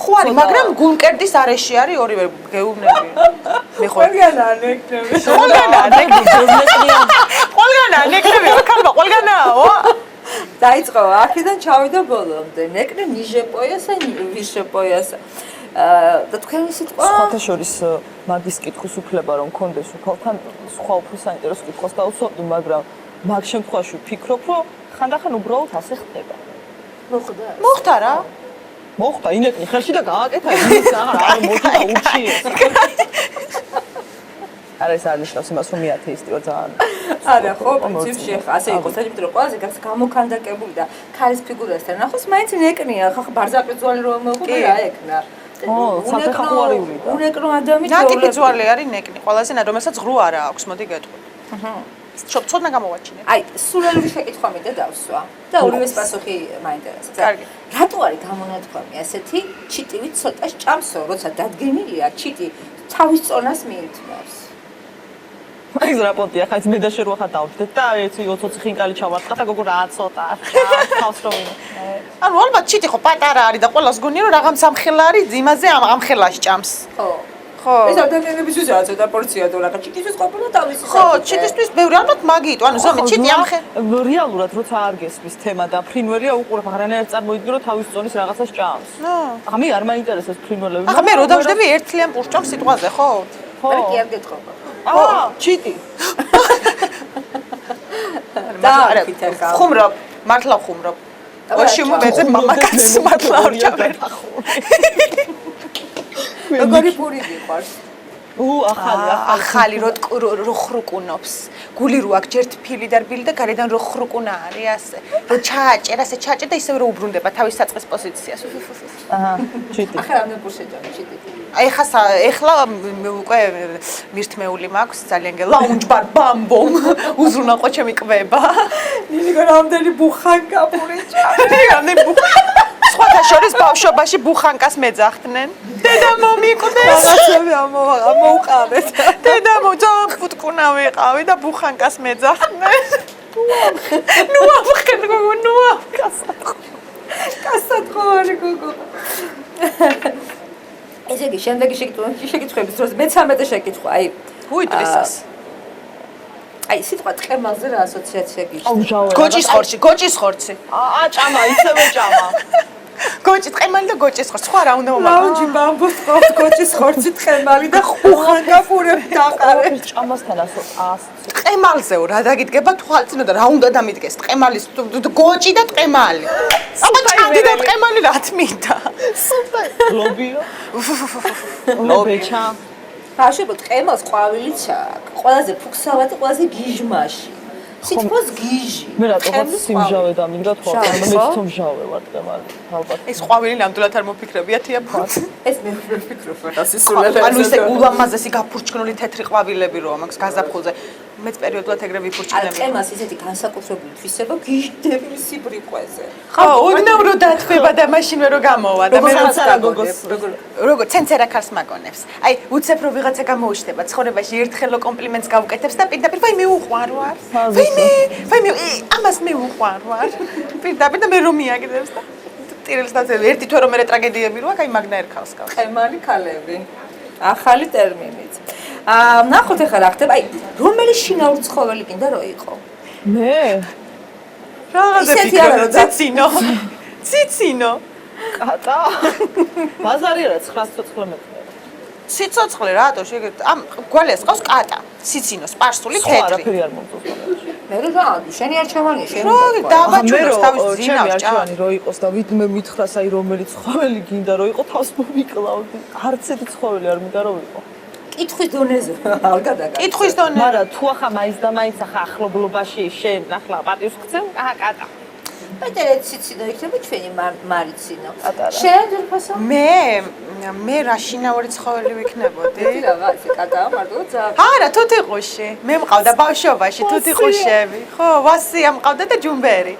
ხო არის მაგრამ გულმკერდის არეში არის ორივე გეუბნები მე ხო ყველგანა ნეკნები ყველგანა ნეკნები ხალხა ყველგანაო დაიწყო აქედან ჩავიდა ბოლომდე ნეკნე ნიჟე პოიასა ვიშე პოიასა და თქვენი სიტყვა სხვათა შორის მაგის კითხვის უფლება რომ მქონდეს უფალთან სხვა უფრო საინტერესო კითხვას დავუსვამდი მაგრამ მაგ შემთხვევაში ვფიქრობ რომ ხანდახან უბრალოდ ასე ხდება მოხდა რა მოხდა ინეკნი ხელში და გააკეთა ის არ მოხდა ურჩიეს არა ეს არ ნიშნავს იმას რომ მე ათეისტი ვარ ძალიან არა ხო პრინციპში ხა ასე იყოს იმიტომ რომ ყველაზე გამოკანდაკებული და ქალის ფიგურასთან ნახოს მაინც ნეკნია ხა ბარზაპი ძვალი რომ მოხდა რა ეკნა საფეხაყუარიული და უნეკნო ადამიანი ნატიფი ძვალი არის ნეკნი ყველაზე რომელსაც ღრუ არა აქვს მოდი გეტყვი ცოტნა გამოვაჩინე აი სულელური შეკითხვა მინდა დავსვა და ორივეს პასუხი მაინტერესებს კარგი რატო არის გამონათქვამი ასეთი ჩიტივი ცოტა ჭამსო როცა დადგენილია ჩიტი თავის წონას მიირთმევს ეს რაპორტია ხა ის მე და შე რო ხა დავждეთ და ერთი 20 ხინკალი ჩავარტყა და გოგო რა ცოტა თავს რომ ანუ ალბათ ჩიტი ხო პატარა არის და ყველას გონია რომ რაღაც სამხელა არის იმაზე ამ ხელას ჭამს ხო ეს ადამიანებისთვის რა ცოტა პორცია თუ რაღაც ჩიტისთვის ყოფილა თავისი ხო ჩიტისთვის ბევრი ალბათ მაგიტო ანუ ზომი ჩიტი ამ რეალურად როცა არ გესმის თემა და ფრინველია უყურებ აღარანაირ წარმოიდგინე რომ თავის წონის რაღაცას ჭამს ახლა მე არ მაინტერესებს ფრინველები ახლა მე რო დავждები ერთლიან პურჭავს სიტყვაზე ხო ხო კი არ გეტყობა ჩიტი და ხუმრობ მართლა ხუმრობ ოში მომეძე მამაკაცს მართლა არ ჩავერ როგორი პური გიყვარს ახალი რო ხრუკუნობს გული რო აქ ჯერ თბილი და რბილი და გარედან რო ხრუკუნა არის ასე რო ჩააჭერ ასე ჩააჭერ და ისევ რო უბრუნდება თავის საწყის პოზიციას აჰა ჩიტი ახლა რამე პურს ეჭამი ჩიტი აი ეხლა უკვე მირთმეული მაქვს ძალიან ლაუნჯ ბარ ბამბომ უზრუნავყო ჩემი კვება. ნინიგო რამდენი ბუხანკა პურიჭა. რამდენი ბუხანკა. სხვათა შორის ბავშვობაში ბუხანკას მეძახდნენ. დედა მომიკვდეს. რაღაცები ამოუყავეთ. დედა მოძაფუტკუნა ვიყავი და ბუხანკას მეძახდნენ. ნუ ამხენ გოგო ნუ კასატყოვარი გოგო. ესე იგი, შემდეგი შეკითხვების დროს მე-13 შეკითხვა, აი, უიტრისას. აი, სიტყვა ტყემალზე რა ასოციაცია გიჩნდა? გოჭის ხორცი. ჭამა, ისევე ჭამა. გოჭი ტყემალი და გოჭის ხორცი. სხვა რა უნდა მომაკო? ლაუნჯი ბამბოს ყავთ, გოჭის ხორცი ტყემალი და ხუხანკა პურები დაყარე. ჭამასთან ასო. ტყემალზეო რა დაგიდგება თვალწინო და რა უნდა დამიდგეს? ტყემალის გოჭი და ტყემალი. აბა ჭადი და ტყემალი რა თმინდა? სუპერ. ლობიო. ლობეჩა. ბავშვებო, ტყემალს ყვავილიც აქვს. ყველაზე ფუქსავატი, ყველაზე გიჟმაში. სიტყვას გიჟი. მე რატომ სიმჟავე დამინდა თვალს? მე თუმჟავე ვარ ტყემალი. ალბათ. ეს ყვავილი ნამდვილად არ მოფიქრებია თიაფხოთ. ეს მე ვფიქრობ, რას ისულელებს. ანუ ისე ულამაზესი გაფურჩქნული თეთრი ყვავილები რო მაქვს გაზაფხულზე. მეც პერიოდულად ეგრე ვიფურჩქნები. არა, ტყემას ისეთი განსაკუთრებული თვისება გიჟდები სიბრიყვეზე. ხო, ოდნავ რო დათვება და მაშინვე რო გამოვა და მე როგორც არა გოგოს. როგორ ცენცერა ქარს მაგონებს. აი, უცებ რო ვიღაცა გამოუჩნდება ცხოვრებაში ერთხელო კომპლიმენტს გავუკეთებს და პირდაპირ ვაი მე უყვარ ვარ. ვაი მე ამას მე უყვარ ვარ. პირდაპირ და მე რომ მიაგდებს და ტირილს დაძებ ერთი თვე რომ მე ტრაგედიები როა, აი მაგნა ერქავს გავს. ტყემალი ქალები. ახალი ტერმინიც. ნახოთ ახლა რა ხდება, აი, რომელი შინაური ცხოველი კიდე რო იყო? მე რაღაცა ციცინო. ციცინო. კატა. ბაზარი რა 900 მეტრი. ციცოცხლე რატო შეგეთ ამ გვალიას ყავს კატა. ციცინო, სპარსული ხო, თეთრი. არაფერი არ მომწონს. მე რა შენი არჩევანია, შენი რა დაბაჭუნოს თავის ძინავს არჩევანი რო იყოს და მე მითხრას აი რომელი ცხოველი გინდა რო იყო თავს მომიკლავდი. არც ერთი ცხოველი არ მინდა რომ იყო. კითხვის დონეზე არ გადაგა. კითხვის დონეზე. მაგრამ თუ ახლა მაინც და მაინც ახლა ახლობლობაში შენ ახლა პატივს გცემ, კატა. პეტერე ციცინო იქნება ჩვენი მარიცინო. პატარა. შენ ძერფასო? მე რა შინაური ცხოველი ვიქნებოდი? რაღაც კატაა მარტო ძა. არა, თუთიყუში. მე მყავდა ბავშვობაში თუთიყუშები. ხო, ვასია მყავდა და ჯუმბერი.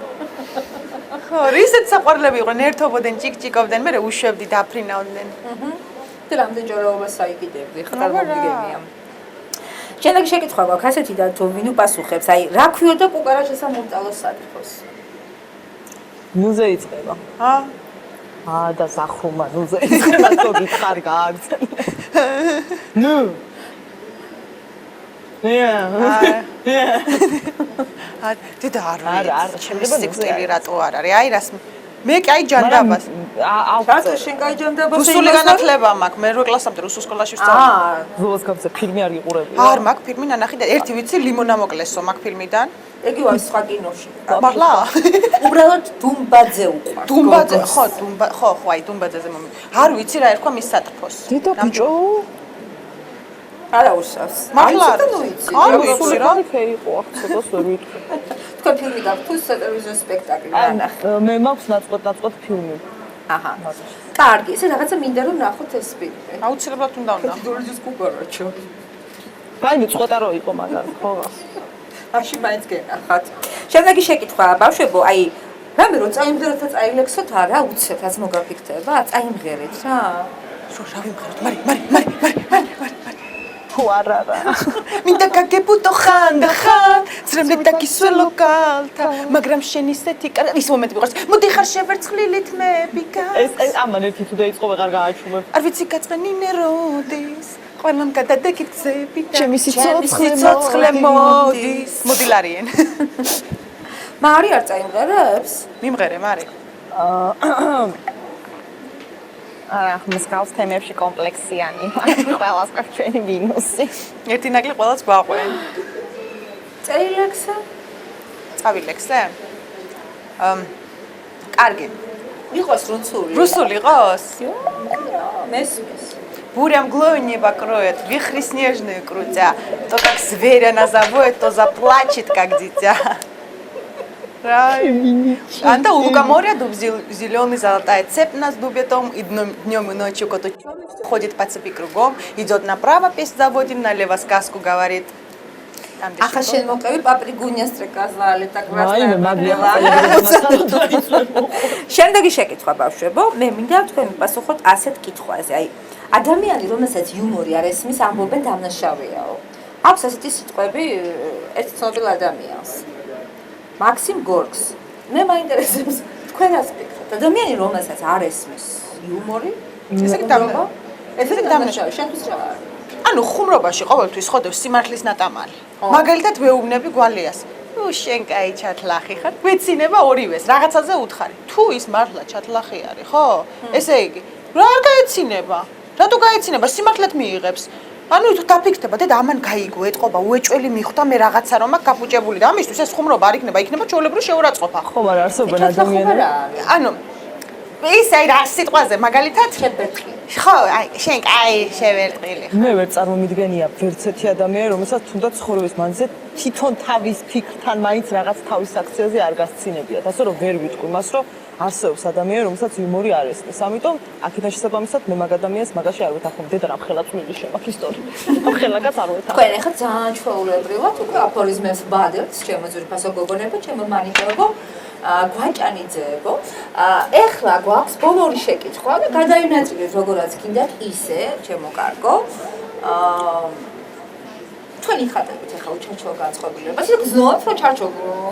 ხო, რისეთ საყვარლები იყვნენ, ერთობოდნენ, ჭიკჭიკობდნენ, მე უშვებდი დაფრინავდნენ. და რამდენჯერაობას აიგიდებდი, ხარ მომიგებია. შემდეგი შეკითხვა გვაქვს ასეთი და თუ ვინ უპასუხებს, აი, რა ქვიოდა კუკარაჩესა მომწალოს საფრთხოს? ნუზე იწყება. და ზახრუმა ნუზე ხო გითხარ გააგზავნე. ნუ. დედა არა, ჩემი სიკვდილი რატო არ არის? აი რას მე კი აი ჯანდაბას. რატო შენ კაი ჯანდაბას? რუსული განათლება მაქვს, მე 8 კლასამდე რუსულ სკოლაში ვსწავლობ. ზოლოს გავწე ფილმი არ იყურები. არ მაქვს ფილმი ნანახი და ერთი ვიცი ლიმონა მოკლესო მაქვს ფილმიდან. ეგი ვარ სხვა კინოში. მართლა? უბრალოდ დუმბაძე უყვარს. დუმბაძე, ხო, აი დუმბაძეზე მომი. არ ვიცი რა ერქვა მის სატრფოს. დედა ბიჭო. არა უსავს. მართლა არ ვიცი. არ ვიცი რა. ფერი იყო აქ ცოტას ვერ ვიტყვი. თქვენ ფილმი გაქვთ თუ სატელევიზიო სპექტაკლი ნახე? მე მაქვს ნაწყვეტ ფილმი. აჰა. კარგი, ესე რაღაცა მინდა რომ ნახოთ ეს ფილმი. აუცილებლად უნდა ვნახო. დორიჯის კუკარაჩო. გაიგე წყვეტა რო იყო მაგარი, ხო? აში მაინც გენახათ. შემდეგი შეკითხვა, ბავშვებო, აი, რამე რო წაიმღეროთ და წაილექსოთ არა, უცებ რაც მოგაფიქრდება, წაიმღერეთ რა. რა ვიმღეროთ? მარი. ხო არა. მინდა გაგებუდო ხან და ხან, ძრემლი დაგისველო კალთა, მაგრამ შენ ისეთი ის მომენტი მიყვარს. მოდი ხარ შევერცხლილით მე ბიკა. ეს ამან ერთი თუ დაიწყო ვეღარ გააჩუმებ. არ ვიცი გაწყენინე როდის. ყველამ გადადეკით გზები და ჩემი სიცოცხლე მოდის. მოდილარიენ. მარი არ წაიმღერებს? მიმღერე, მარი. მსგავს თემებში კომპლექსიანი. ყველას გვაქვს ჩვენი მინუსი. ერთი ნაკლი ყველას გვაყვენ. წაილექსა? წავილექსე? კარგი. იყოს რუსული. Русული იყოს? მესმის. Буря мглой небо кроет, вихри снежные крутя. То, как зверя назовут, то заплачет, как дитя. Анда Лука Моря дуб зеленый золотая цепь нас дубит он, и днем и ночью кот ходит по цепи кругом, идет направо, песнь заводит, налево сказку говорит. ახლა შენ მოყევი პაპრიგუნიას ტრეკაზალი და აი მაგია შემდეგი შეკითხვა ბავშვებო მე მინდა თქვენ მიპასუხოთ ასეთ კითხვაზე აი ადამიანი რომელსაც იუმორი არ ესმის ამბობენ დამნაშავეაო აქვს ასეთი სიტყვები ერთ ცნობილ ადამიანს მაქსიმ გორგს მე მაინტერესებს თქვენ რას ფიქრობთ ადამიანი რომელსაც არ ესმის იუმორი ესე იგი დამნაშავე შენთვის რა არის ანუ ხუმრობაში ყოველთვის ხოდებს სიმართლის ნატამალი. მაგალითად ვეუბნები გვალიას. შენ კაი ჩათლახი ხარ? გვეცინება ორივეს, რაღაცაზე უთხარი. თუ ის მართლა ჩათლახი არის, ხო? ესე იგი, რა არ გაეცინება? რატო გაეცინება? სიმართლეთ მიიღებს. ანუ თუ დაფიქრდება, დედა ამან გაიგო, ეტყობა, უეჭველი მიხვდა მე რაღაცა რომ აქ გაფუჭებული და ამისთვის ეს ხუმრობა არ იქნება, იქნება ჩვეულებრივი შეურაცხყოფა. ხო, მაგრამ არსებობენ ადამიანები. ანუ ის აი რა სიტყვაზე მაგალითად შევერტყილი. ხო, აი შენ კაი შევერტყილი. მე ვერ წარმომიდგენია ვერც ერთი ადამიანი, რომელსაც თუნდაც ცხოვრების მანძილზე თვითონ თავის ფიქრთან მაინც რაღაც თავის აქციაზე არ გასცინებიათ. ასე რომ ვერ ვიტყვი მას, რომ არსებობს ადამიანი, რომელსაც იუმორი არ ესმის. ამიტომ აქედან შესაბამისად მე მაგ ადამიანს მაგაში არ ვეთანხმები. დედა რამ ხელაც მიდის შემაქ ისტორია. ხელაკაც არ ვეთანხმები. თქვენ ახლა ძალიან ჩვეულებრივად უკვე აფორიზმებს ბადერთ, ჩემო ძვირფასო გოგონებო, ჩემო მანიჭებო, გვაჭანიძეებო. ეხლა გვაქვს ბოლორი შეკითხვა და გადავინაწილეთ როგორაც გინდათ ისე, ჩემო კარგო. თქვენი ხატებით ახლა უჩარჩო განწყობილებას. ისე გზნობთ რომ ჩარჩო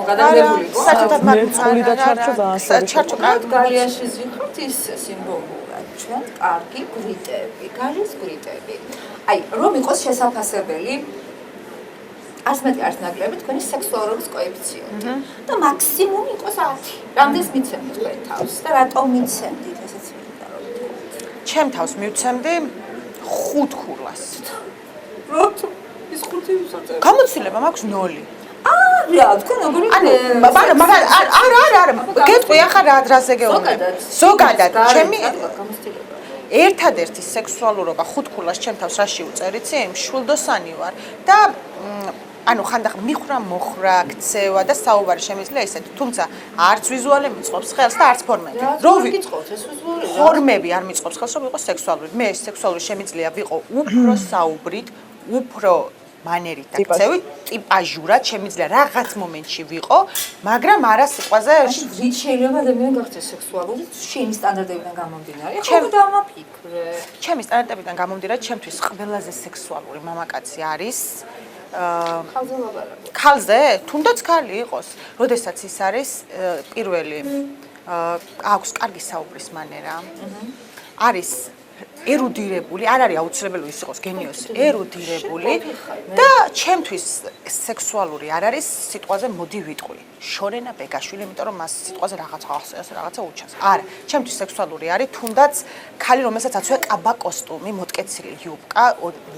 გადაგებულიყო. საერთოდ მერწყული და ჩარჩო ძალიან ჩარჩო გალიაში ზიხართ ის სიმბოლურად ჩვენ კარგი გრიტები, გალის გრიტები. აი, რომ იყოს შესაძლებელი არც მეტი არც ნაკლები თქვენი სექსუალურობის კოეფიციენტი და მაქსიმუმი იყოს 10. რამდენს მიცემთ თქვენ თავს და რატომ მიცემდით ესეც მინდა რომ თქვით. ჩემ თავს მივცემდი 5 ქულას. რატო? ის 5 ვსაწევი. გამოცდილება მაქვს 0. რა, თქვენ როგორი ანუ არა, გეტყვი ახლა რა დრაზე გეუბნები. ზოგადად, ჩემი გამოცდილება. ერთადერთი სექსუალურობა 5 ქულას ჩემ თავს რაში უწერიცი? მშვილდოსანი ვარ და ანუ ხანდახან მიხრა, მოხრა, ქცევა და საუბარი შემიძლია ისეთ, თუმცა არც ვიზუალი მიწყობს ხელს და არც ფორმები. რო ვიკითხოთ ეს ვიზუალი ფორმები არ მიწყობს ხელს, რომ იყოს სექსუალური. მე სექსუალური შემიძლია ვიყო უფრო საუბრით, უფრო მანერით და ქცევით, ტიპაჟურად შემიძლია რაღაც მომენტში ვიყო, მაგრამ არა სიტყვაზე რით შეიძლება ადამიანი გახდეს სექსუალური შენი სტანდარტებიდან გამომდინარე? ხო დამაფიქრე. ჩემი სტანდარტებიდან გამომდინარე, ჩემთვის ყველაზე სექსუალური მამაკაცი არის ხალხზე ლაპარაკი. ქალზე, თუნდაც ქალი იყოს, როდესაც ის არის პირველი აქვს კარგი საუბრის მანერა. არის ერუდირებული, არ არის აუცილებელი ის იყოს გენიოსი, ერუდირებული და ჩემთვის სექსუალური არ არის სიტყვაზე მოდი ვიტყვი. შორენა ბეგაშვილი, იმიტომ რომ მას სიტყვაზე რაღაცა ახსენებს, რაღაცა უჩანს. არა, ჩემთვის სექსუალური არის თუნდაც ქალი, რომელსაც აცვია კაბა კოსტუმი, მოტკეცილი იუბკა,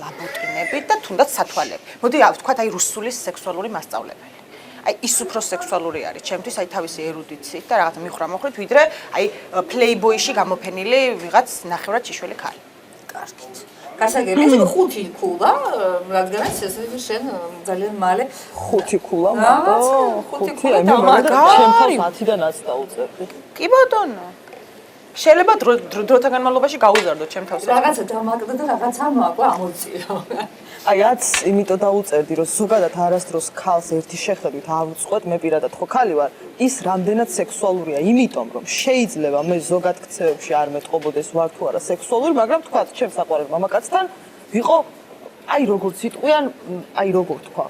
ლაბუტინები და თუნდაც სათვალები. მოდი ვთქვათ, აი რუსული სექსუალური მასწავლებელი. აი ის უფრო სექსუალური არის ჩემთვის, აი თავისი ერუდიციით და რაღაცა მიხრა-მოხრით, ვიდრე აი პლეიბოიში გამოფენილი ვიღაც ნახევრად ჭიშველი ქალი. კარგით. გასაგები, ეს 5 ქულა, რადგანაც ეს შენ ძალიან მალე 5 ქულა მარტო 5 ქულა ჩემ თავს 10-დანაც დაუწერდი. კი ბატონო. შეიძლება დროთა განმავლობაში გაუზარდო ჩემ თავს. რაღაცა დამაკდა და რაღაცა მოაკვა ამოწიო. აი რაც იმიტომ დაუწერდი რომ ზოგადად არასდროს ქალს ერთი შეხედვით არ უწყვეტ მე პირადად ხო ქალი ვარ ის რამდენად სექსუალურია იმიტომ რომ შეიძლება მე ზოგად ქცევებში არ მეტყობოდეს ვარ თუ არა სექსუალური მაგრამ თქვა ჩემს საყვარელ მამაკაცთან ვიყო აი როგორც იტყვიან აი როგორ თქვა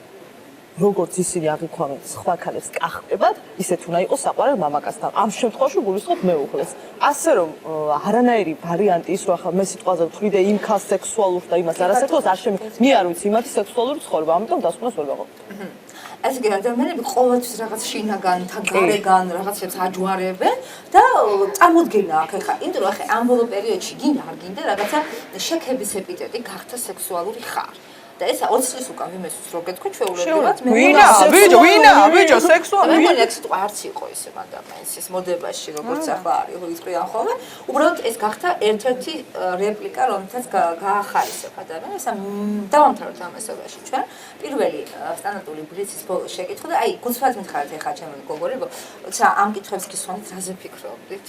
როგორც ისინი აღიქვამენ სხვა ქალებს კახებად ისეთ უნდა იყოს საყვარელ მამაკაცთან ამ შემთხვევაში გულისხმობ მეუღლეს ასე რომ არანაირი ვარიანტი ის რომ ახლა მე სიტყვაზე ვთვლი და იმ ქალს სექსუალურს და იმას არასექსუალურს არ მე არ ვიცი იმათი სექსუალური ცხოვრება ამიტომ დასკვნას ვერ ვაღებ ეს იგი ადამიანები ყოველთვის რაღაც შინაგან თან გარეგან რაღაცებს აჯვარებენ და წარმოდგენა აქვს ხა იმიტომ რომ ახლა ამ ბოლო პერიოდში გინდა არ გინდა რაღაცა შექების ეპიტეტი გახდა სექსუალური ხარ და ეს 20 წლის უკან ვიმესვს რო გეთქვი ჩვეულებრივად ვინა სექსუალური მეგონი ეს სიტყვა არც იყო ისე მანდამაინც ის მოდებაში როგორც ახლა არის იწყრიან ხოლმე უბრალოდ ეს გახდა ერთ-ერთი რეპლიკა რომელთაც გაახარისებ ადამიანს დავამთავროთ ამ მასალაში ჩვენ პირველი სტანდარტული ბრიცის ბოლოს შეკითხვა და აი გულწრფელად მითხარით ეხლა ჩემი გოგორი როცა ამ კითხვებს გისვამთ რაზე ფიქრობდით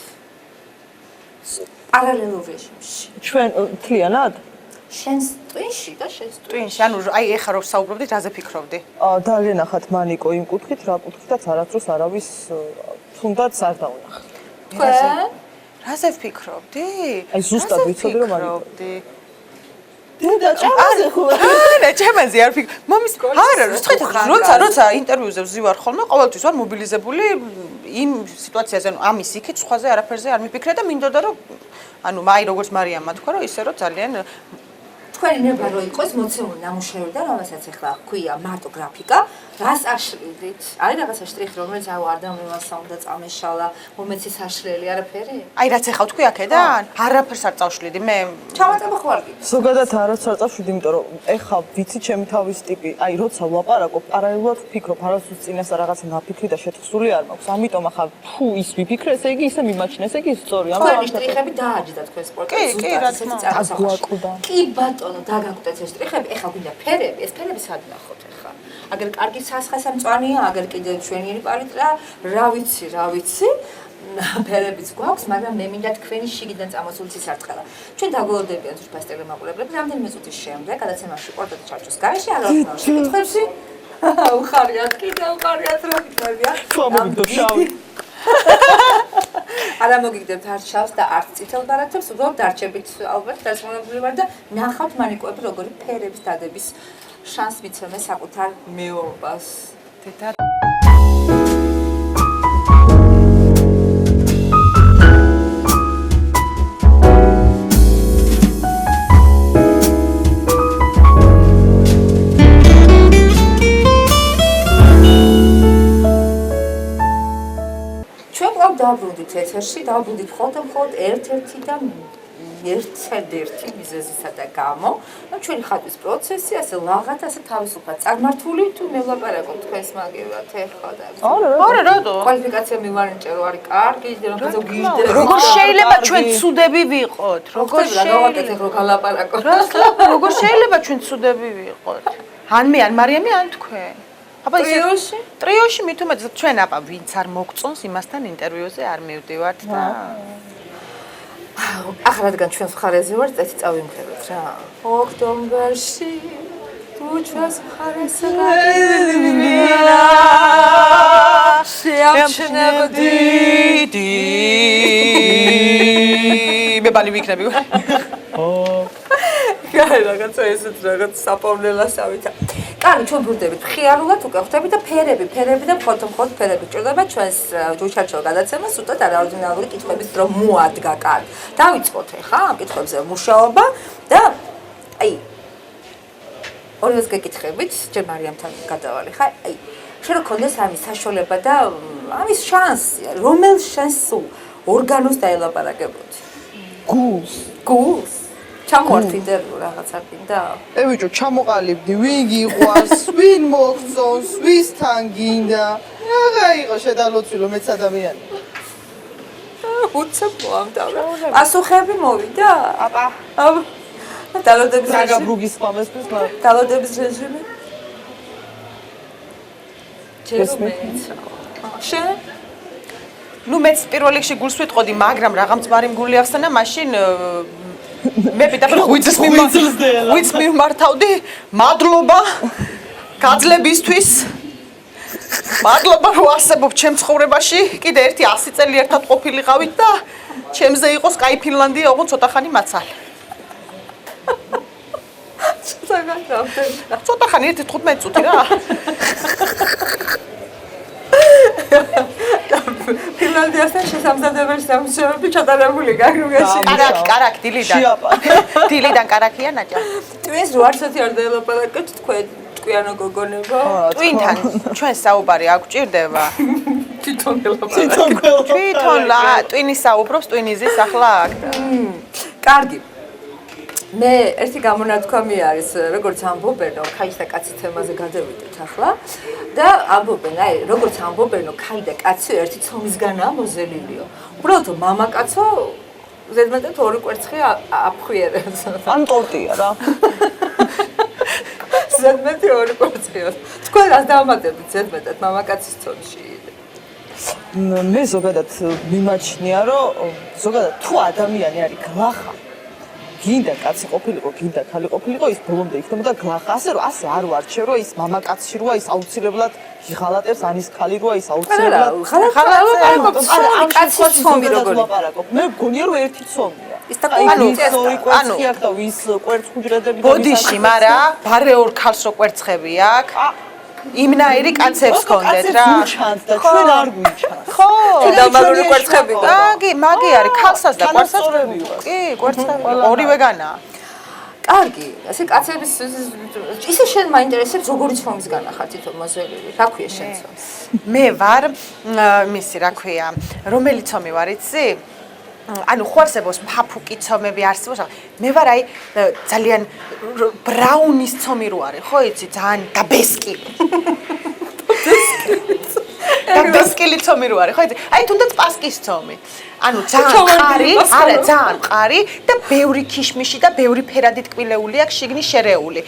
პარალელურ რეჟიმში ჩვენ თლიანად შენს ტვინში და შენს ტვინში ანუ აი ეხა რომ საუბრობდით რაზე ფიქრობდი დაგენახათ მანიკო იმ კუთხით რა კუთხითაც არასდროს არავის თუნდაც არ დავნახე თქვენ რაზე ფიქრობდი აი ზუსტად ვიცოდი რომ ფიქრობდი და ჭამაზე ხო არა ჭამაზე არ ფიქრ მომის არა როცა ინტერვიუზე ვზივარ ხოლმე ყოველთვის ვარ მობილიზებული იმ სიტუაციაზე ანუ ამის იქით სხვაზე არაფერზე არ მიფიქრე და მინდოდა რომ ანუ მაი როგორც მარიამმა თქვა რომ ისე რომ ძალიან თქვენი ნება რო იყოს მოცემული ნამუშევარი და რომელსაც ახლა ჰქვია მარტო გრაფიკა რას აშლიდით არის რაღაცა შტრიხი რომელიც აუ ადამიანს უნდა წამეშალა მომეცი საშლელი არაფერი აი რაც ახლა თქვი აქედან არაფერს არ წავშლიდი მე ჩამატება ხო არ გიქვს ზოგადად არც არ წავშვიდი იმიტომ რომ ეხა ვიცი ჩემი თავის ტიპი აი როცა ვლაპარაკობ პარალელურად ვფიქრობ არასდროს წინასწარ რაღაცა ნაფიქრი და შეთქმული არ მაქვს ამიტომ ახლა თუ ის ვიფიქრე ესე იგი ისე მიმაჩნია ესე იგი სწორი ამიტომ შტრიხები დააჯდა თქვენ სპორტში ზუსტად კი ბატონო დაგაკვდეთ ეს შტრიხები ეხლა გვინდა ფერები ეს ფერები სად ნახოთ ეხლა აგერ კარგი სასხასა მწვანეა, აგერ კიდევ ჩვენიერი პალიტრა, რა ვიცი, ფერებიც გვაქვს, მაგრამ მე მინდა თქვენი შიგიდან წამოსული სისარტყელა. ჩვენ დაგველოდებიან ზურფას ტელემაყურებლები, რამდენიმე წუთის შემდეგ, გადაცემაში პორტატი ჩარჩოს გარეშე, არ ვახსნავ შეკითხვებში. უხარიათ რა ვიქნებია. ფომებიდო შავი. არა მოგიგდებთ არც შავს და არც წითელ ბარათებს, უბრალოდ დარჩებით ალბათ დასმონებული ვარ და ნახავთ მანიკოები როგორი ფერების დადების შანს მიცემე საკუთარ მეობას. დედა ჩვენ ყავ დავბრუნდით ეთერში, დავბრუნდით მხოლოდ ერთ-ერთი და ერთადერთი მიზეზისა და გამო, რომ ჩვენი ხატვის პროცესი ასე ლაღად, ასე თავისუფლად წარმართული თუ მელაპარაკობ თქვენს მაგივრად ეხლა და არა რატო კვალიფიკაცია მივარენჭე რომ არის კარგი, რომ გიჟდე როგორ შეიძლება ჩვენ ცუდები ვიყოთ? როგორ შეიძლება რომ გალაპარაკოთ? როგორ შეიძლება ჩვენ ცუდები ვიყოთ? ან მე ან მარიამი ან თქვენ? აბა ტრიოში? ტრიოში მით უმეტეს ჩვენ აბა ვინც არ მოგწონს იმასთან ინტერვიუზე არ მივდივართ და ახლა რადგან ჩვენს მხარეზე ვარ, წესი წავიმღეროთ რა. ოქტომბერში თუ ჩვენს მხარეზე გავიდივარ, შეამჩნევდი მე ბალი ვიქნები. კაი რაღაცა ესეც რაღაც საპოვნელასავით. კარგი, ჩვენ ბრუნდებით ხიარულად უკვე ხვდებით და ფერები და მხოლოდ ფერები ჭირდება ჩვენს ჯუჩარჩო გადაცემას, უბრალოდ არაორდინალური კითხვების დრო მოადგა კარგი. დავიწყოთ ახლა ამ კითხვებზე მუშაობა და აი ორივეს გეკითხებით, ჯერ მარიამთან გადავალე ხა, აი შენ რო ქონდეს ამის საშუალება და ამის შანსი, რომელ შენს ორგანოს დაელაპარაკებოდი? გულს ჩამოვართ ინტერვიუ რაღაცა კიდე. ბიჭო, ჩამოყალიბდი, ვინ გიყვარს, ვინ მოგწონს, ვისთან გინდა. რა იყო შედალოცილო მეც ადამიანი. უცებ მოამთავრა. პასუხები მოვიდა? აბა. დალოდების რეჟიმი. გაგაბრუგის ყამესთვის მაგ. დალოდების რეჟიმი. ჯერმეც. შენ? ნუ მეც პირველ რიგში გულს ვიტყოდი, მაგრამ რა გამწმარი მგული ახსნა, მაშინ მე პირდაპირ ღვიძლს მიმართავდი. მადლობა გაძლებისთვის. მადლობა რომ არსებობ ჩემ ცხოვრებაში. კიდე ერთი 100 წელი ერთად ყოფილიყავით და ჩემზე იყოს კაი ფინლანდია, ოღონდ ცოტა ხანი მაცალე. ცოტა ხანი 15 წუთი რა. ფინლანდიასთან შესამზადებელი სამუშაოები ჩატარებული გაგრუგაში. კარაკი, დილიდან კარაკია ნაჭა. ტვინს რო არცეთი არ დაელაპარაკეთ თქვენ ტყვიანო გოგონება. ტვინთან ჩვენ საუბარი არ გვჭირდება. თვითონ ელაპარაკეთ. თვითონ ტვინი საუბრობს, ტვინი ზის ახლა აქ. კარგი. მე ერთი გამონათქვამი არის, როგორც ამბობენ, რომ ქალის და კაცის თემაზე გადავიდეთ ახლა და ამბობენ, აი, როგორც ამბობენ, რომ ქალი და კაცი ერთი ცომისგანაა მოზელილიო. უბრალოდ მამაკაცო ზედმეტად ორი კვერცხი აფხვიერებს. ან ტორტია რა. ზედმეტი ორი კვერცხია. თქვენ რას დავამატებით ზედმეტად მამაკაცის ცომში? მე ზოგადად მიმაჩნია, რომ ზოგადად თუ ადამიანი არის გლახა, გინდა კაცი ყოფილიყო, გინდა ქალი ყოფილიყო, ის ბოლომდე იქნებოდა გლახა. ასე რომ ასე არ ვარჩევ, რომ ის მამაკაცი როა, ის აუცილებლად ღალატებს, ან ის ქალი როა, ის აუცილებლად კაცი ცომი როგორი. მე მგონია რომ ერთი ცომია. ის და ორი კვერცხი აქვს და ვის კვერცხუჯრედები და ბოდიში, მარა ბარე ორ ქალს რო კვერცხები აქვს. იმნაირი კაცებს გქონდეთ რა. ჩანს და ჩვენ არ გვიჩანს. ხო, ნორმალური კვერცხები და მაგი არის ქალსაც და კვერცხსაც. კანასწორები ვარ. კი, კვერცხები ორივეგანაა. კარგი, ასე კაცების ისე შენ მაინტერესებს როგორი ცომისგან ახარ თვითონ მოზელილი. რა ქვია შენ ცომს? მე ვარ მისი რა ქვია, რომელი ცომი ვარ იცი? ანუ ხო არსებობს ფაფუკი ცომები არსებობს, მე ვარ აი ძალიან ბრაუნის ცომი რო არის, ხო იცი, ძალიან დაბესკილი. დაბესკილი ცომი რო არის, ხო იცი? აი თუნდაც პასკის ცომი. ანუ ძალიან მყარი, არა, ძალიან მყარი და ბევრი ქიშმიში და ბევრი ფერადი ტკბილეული აქვს, შიგნით შერეული.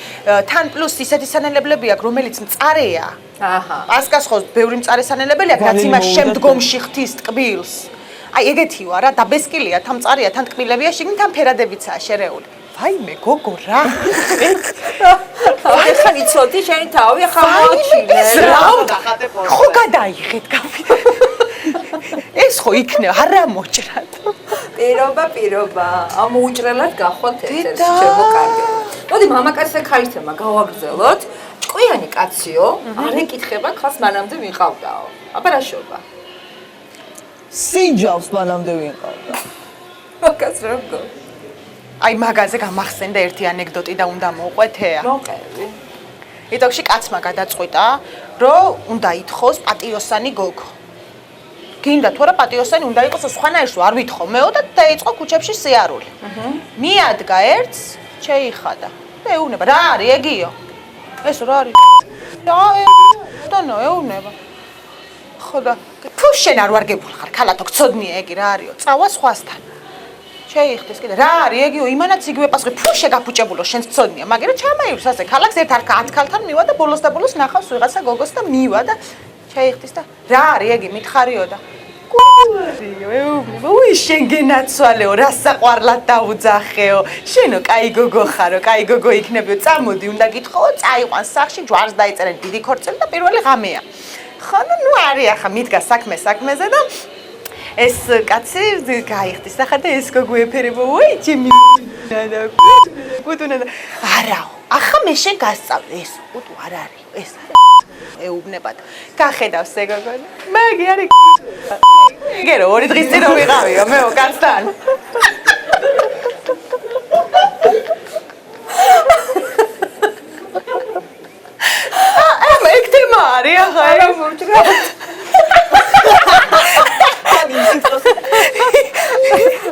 თან პლუს ისეთი სანელებლები აქვს, რომელიც მწარეა. აჰა. პასკას ხო ბევრი მწარე სანელებელი აქვს, რაც იმას შემდგომში ხთის ტკბილს. აი ეგეთი ვარ რა, დაბესკილია, თან მწარია, თან ტკბილებია, შიგნით თან ფერადებიცაა შერეული. ვაიმე გოგო რა. ახლა იცოდი შენი თავი, ახლა მოაჩინე. რა უნდა ხატებო? ხო გადაიღეთ გავიდა. ეს ხო იქნება, არა მოჭრად. პირობა. ამოუჭრელად გახვალთ ეთერში, ჩემო კარგი. მოდი მამაკაცს და ქალის თემა გავაგრძელოთ. ჭკვიანი კაციო, არ ეკითხება ხალხს მანამდე ვიყავდაო. აბა რა შობა? სინჯავს მანამდე ვიყავდა. მაგას რა მგონი? აი მაგაზე გამახსენდა ერთი ანეკდოტი და უნდა მოყვეთეა. მოყევი. იტოქში კაცმა გადაწყვიტა, რომ უნდა ითხოვს პატიოსანი გოგო. გინდა თუ არა პატიოსანი უნდა იყოს, სხვანაირს არ ვითხოვ მეო და დაიწყო ქუჩებში სიარული. მიადგა ერთს, შეიხადა. ეუბნება, რა არის ეგიო? ეს რა არის? ეუბნება. ხო და თუ შენ არ ვარგებული ხარ, ქალათო გწოდნია ეგი რა არისო? წავა სხვასთან. შეიხდეს კიდე რა არის ეგიო? იმანაც იგივე პასუხი, თუ შეგაფუჭებულო შენს გწოდნია, მაგრამ ჩამაივრს ასე ქალაკს ერთ 10 ქალთან მივა და ბოლოს ნახავს ვიღაცა გოგოს და მივა და შეიხდეს და რა არის ეგი მითხარიო და უი შენ გენაცვალეო, რა საყვარლად დაუძახეო. შენო კაი გოგო ხარო, კაი გოგო იქნებიო, წამოდი, უნდა გითხოვო, წაიყვან სახში, ჯვარს დაიწერენ დიდი ქორწილი და პირველი ღამეა. ხო, ნუ არის ახლა მიდგა საქმეზე და ეს კაცი გაიხდის ახლა და ეს გოგო ეფერება, უი ჩემი და გუტუნა და არაო, ახლა მე შენ გასწავლე ეს გუტუ არ არის, ეს ეუბნება და გახედავს ეს გოგო და მაგი არის გერო ორი დღის წინ რომ ვიყავიო მეო კაცთან ეგ თემა არის ახლა არა მოჭრა.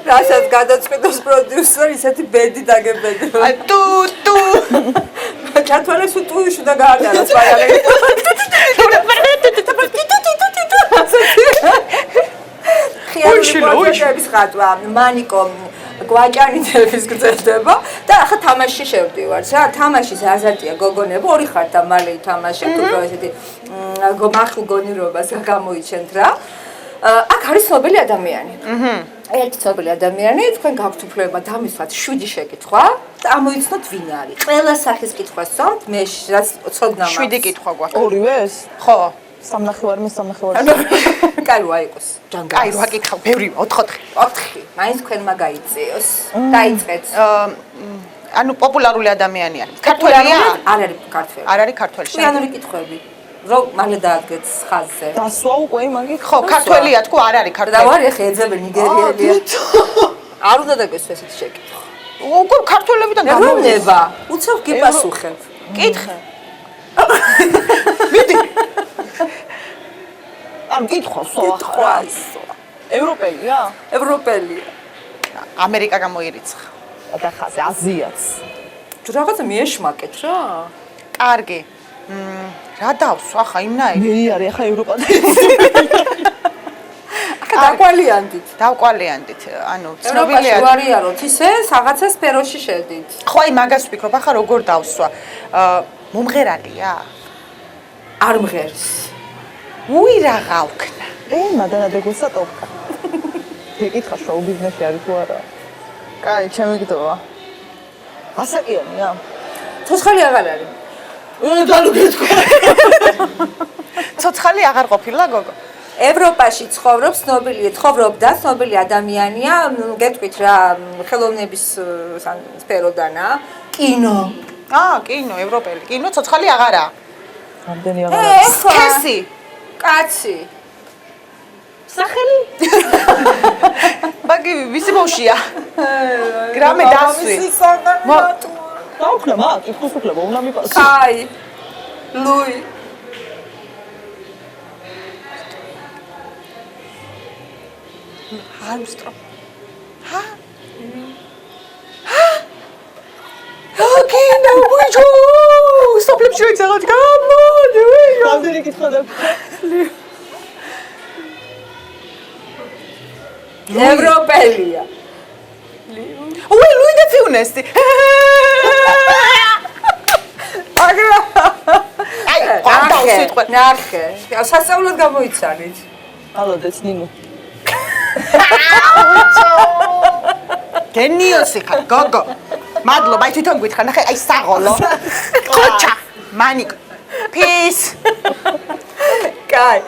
რასაც გადაწყვეტოს პროდიუსერი, ისეთი ბედი დაგებედი. ტუ ჩათვალეს უტუში და გაატაროს პარალელი. ხიარის ხატვა, მანიკო გვაჭანითების გრძელდება და ახლა თამაში შევდივარ. რა თამაშის აზარტია გოგონებო, ორი ხარ და მალე ითამაშებთ, უფრო ესეთი მახვილ გონირობას გამოიჩენთ რა. აქ არის ცნობილი ადამიანი. ერთი ცნობილი ადამიანი, თქვენ გაქვთ უფლება დამისვათ 7 შეკითხვა და ამოიცნოთ ვინ არის. ყველა სახის კითხვას ვსვამთ, მე რაც ცოდნა მაქვს. 7 კითხვა გვაქვს. ორივეს? ხო. სამნახევარი. კაი ვაიყოს. კაი რა კითხავ, ბევრი 4. 4. მაინც თქვენმა გაიწიოს. დაიწყეთ. ანუ პოპულარული ადამიანი არის. ქართველია? არ არის ქართველი. არ არის ქართველი. ჭკვიანური კითხვები. რომ მალე დაადგეთ ხაზზე. დასვა უკვე მაგი? ხო, ქართველია თქო, არ არის და ქართველი. ვარ ეხა ეძებენ ნიგერიელია. არ უნდა დაგესვა ესეთი შეკითხვა. უკვე ქართველებიდან გამონება. უცებ გიპასუხებ. კითხე. ამ კითხავს კითხვას. ევროპელია? ევროპელია. ამერიკა გამოირიცხა. და ხაზე აზიაც. რაღაცა მიეშმაკეთ რა. კარგი. რა დავსვა ხა იმნაირი? მე არის ახლა ევროპაში. დაკვალიანდით. დავკვალიანდით, ანუ ევროპაში ცნობილია. ვარიაროთ ისე, რაღაცა სფეროში შედით. ხო, აი მაგას ვფიქრობ, ახლა როგორ დავსვა? მომღერალია? არ მღერს. უი რა გავქნა. მადანა დეგულსა ტოპკა. ეკითხა შოუ ბიზნესში არის თუ არა? კაი, ჩემი გიტოვა. ასაკიანია? ცოცხალი აღარ არის. ცოცხალი აღარ ყოფილა გოგო. ევროპაში ცხოვრობდა ცნობილი ადამიანია, გეტყვით რა, ხელოვნების სფეროდანა, კინო. კინო, ევროპელი. კინო ცოცხალი აღარა. რამდენი აღარ არის? სქესი. კაცი. სახელი? მაგი ვისი ბავშვია? გრამე დასვი. დაუქნა მაგ, იქოს უკლება, უნდა მიყავს. კაი. ლუი. Armstrong. Okay, now we go. Stop lip showing out. Come on. რამდენი კითხვა და ევროპელია. Ой, Луи де Фიუნესი. აგრა. აი, ყავდა სიტყვა. ნახე. სასწაულად გამოიცანით. ალოდეს ნინო. გენიოსი ხარ, გოგო. მადლობა, აი თვითონ გითხარ, ნახე, აი საღოლო. ხოჩა, მანიკ. Peace. კაი.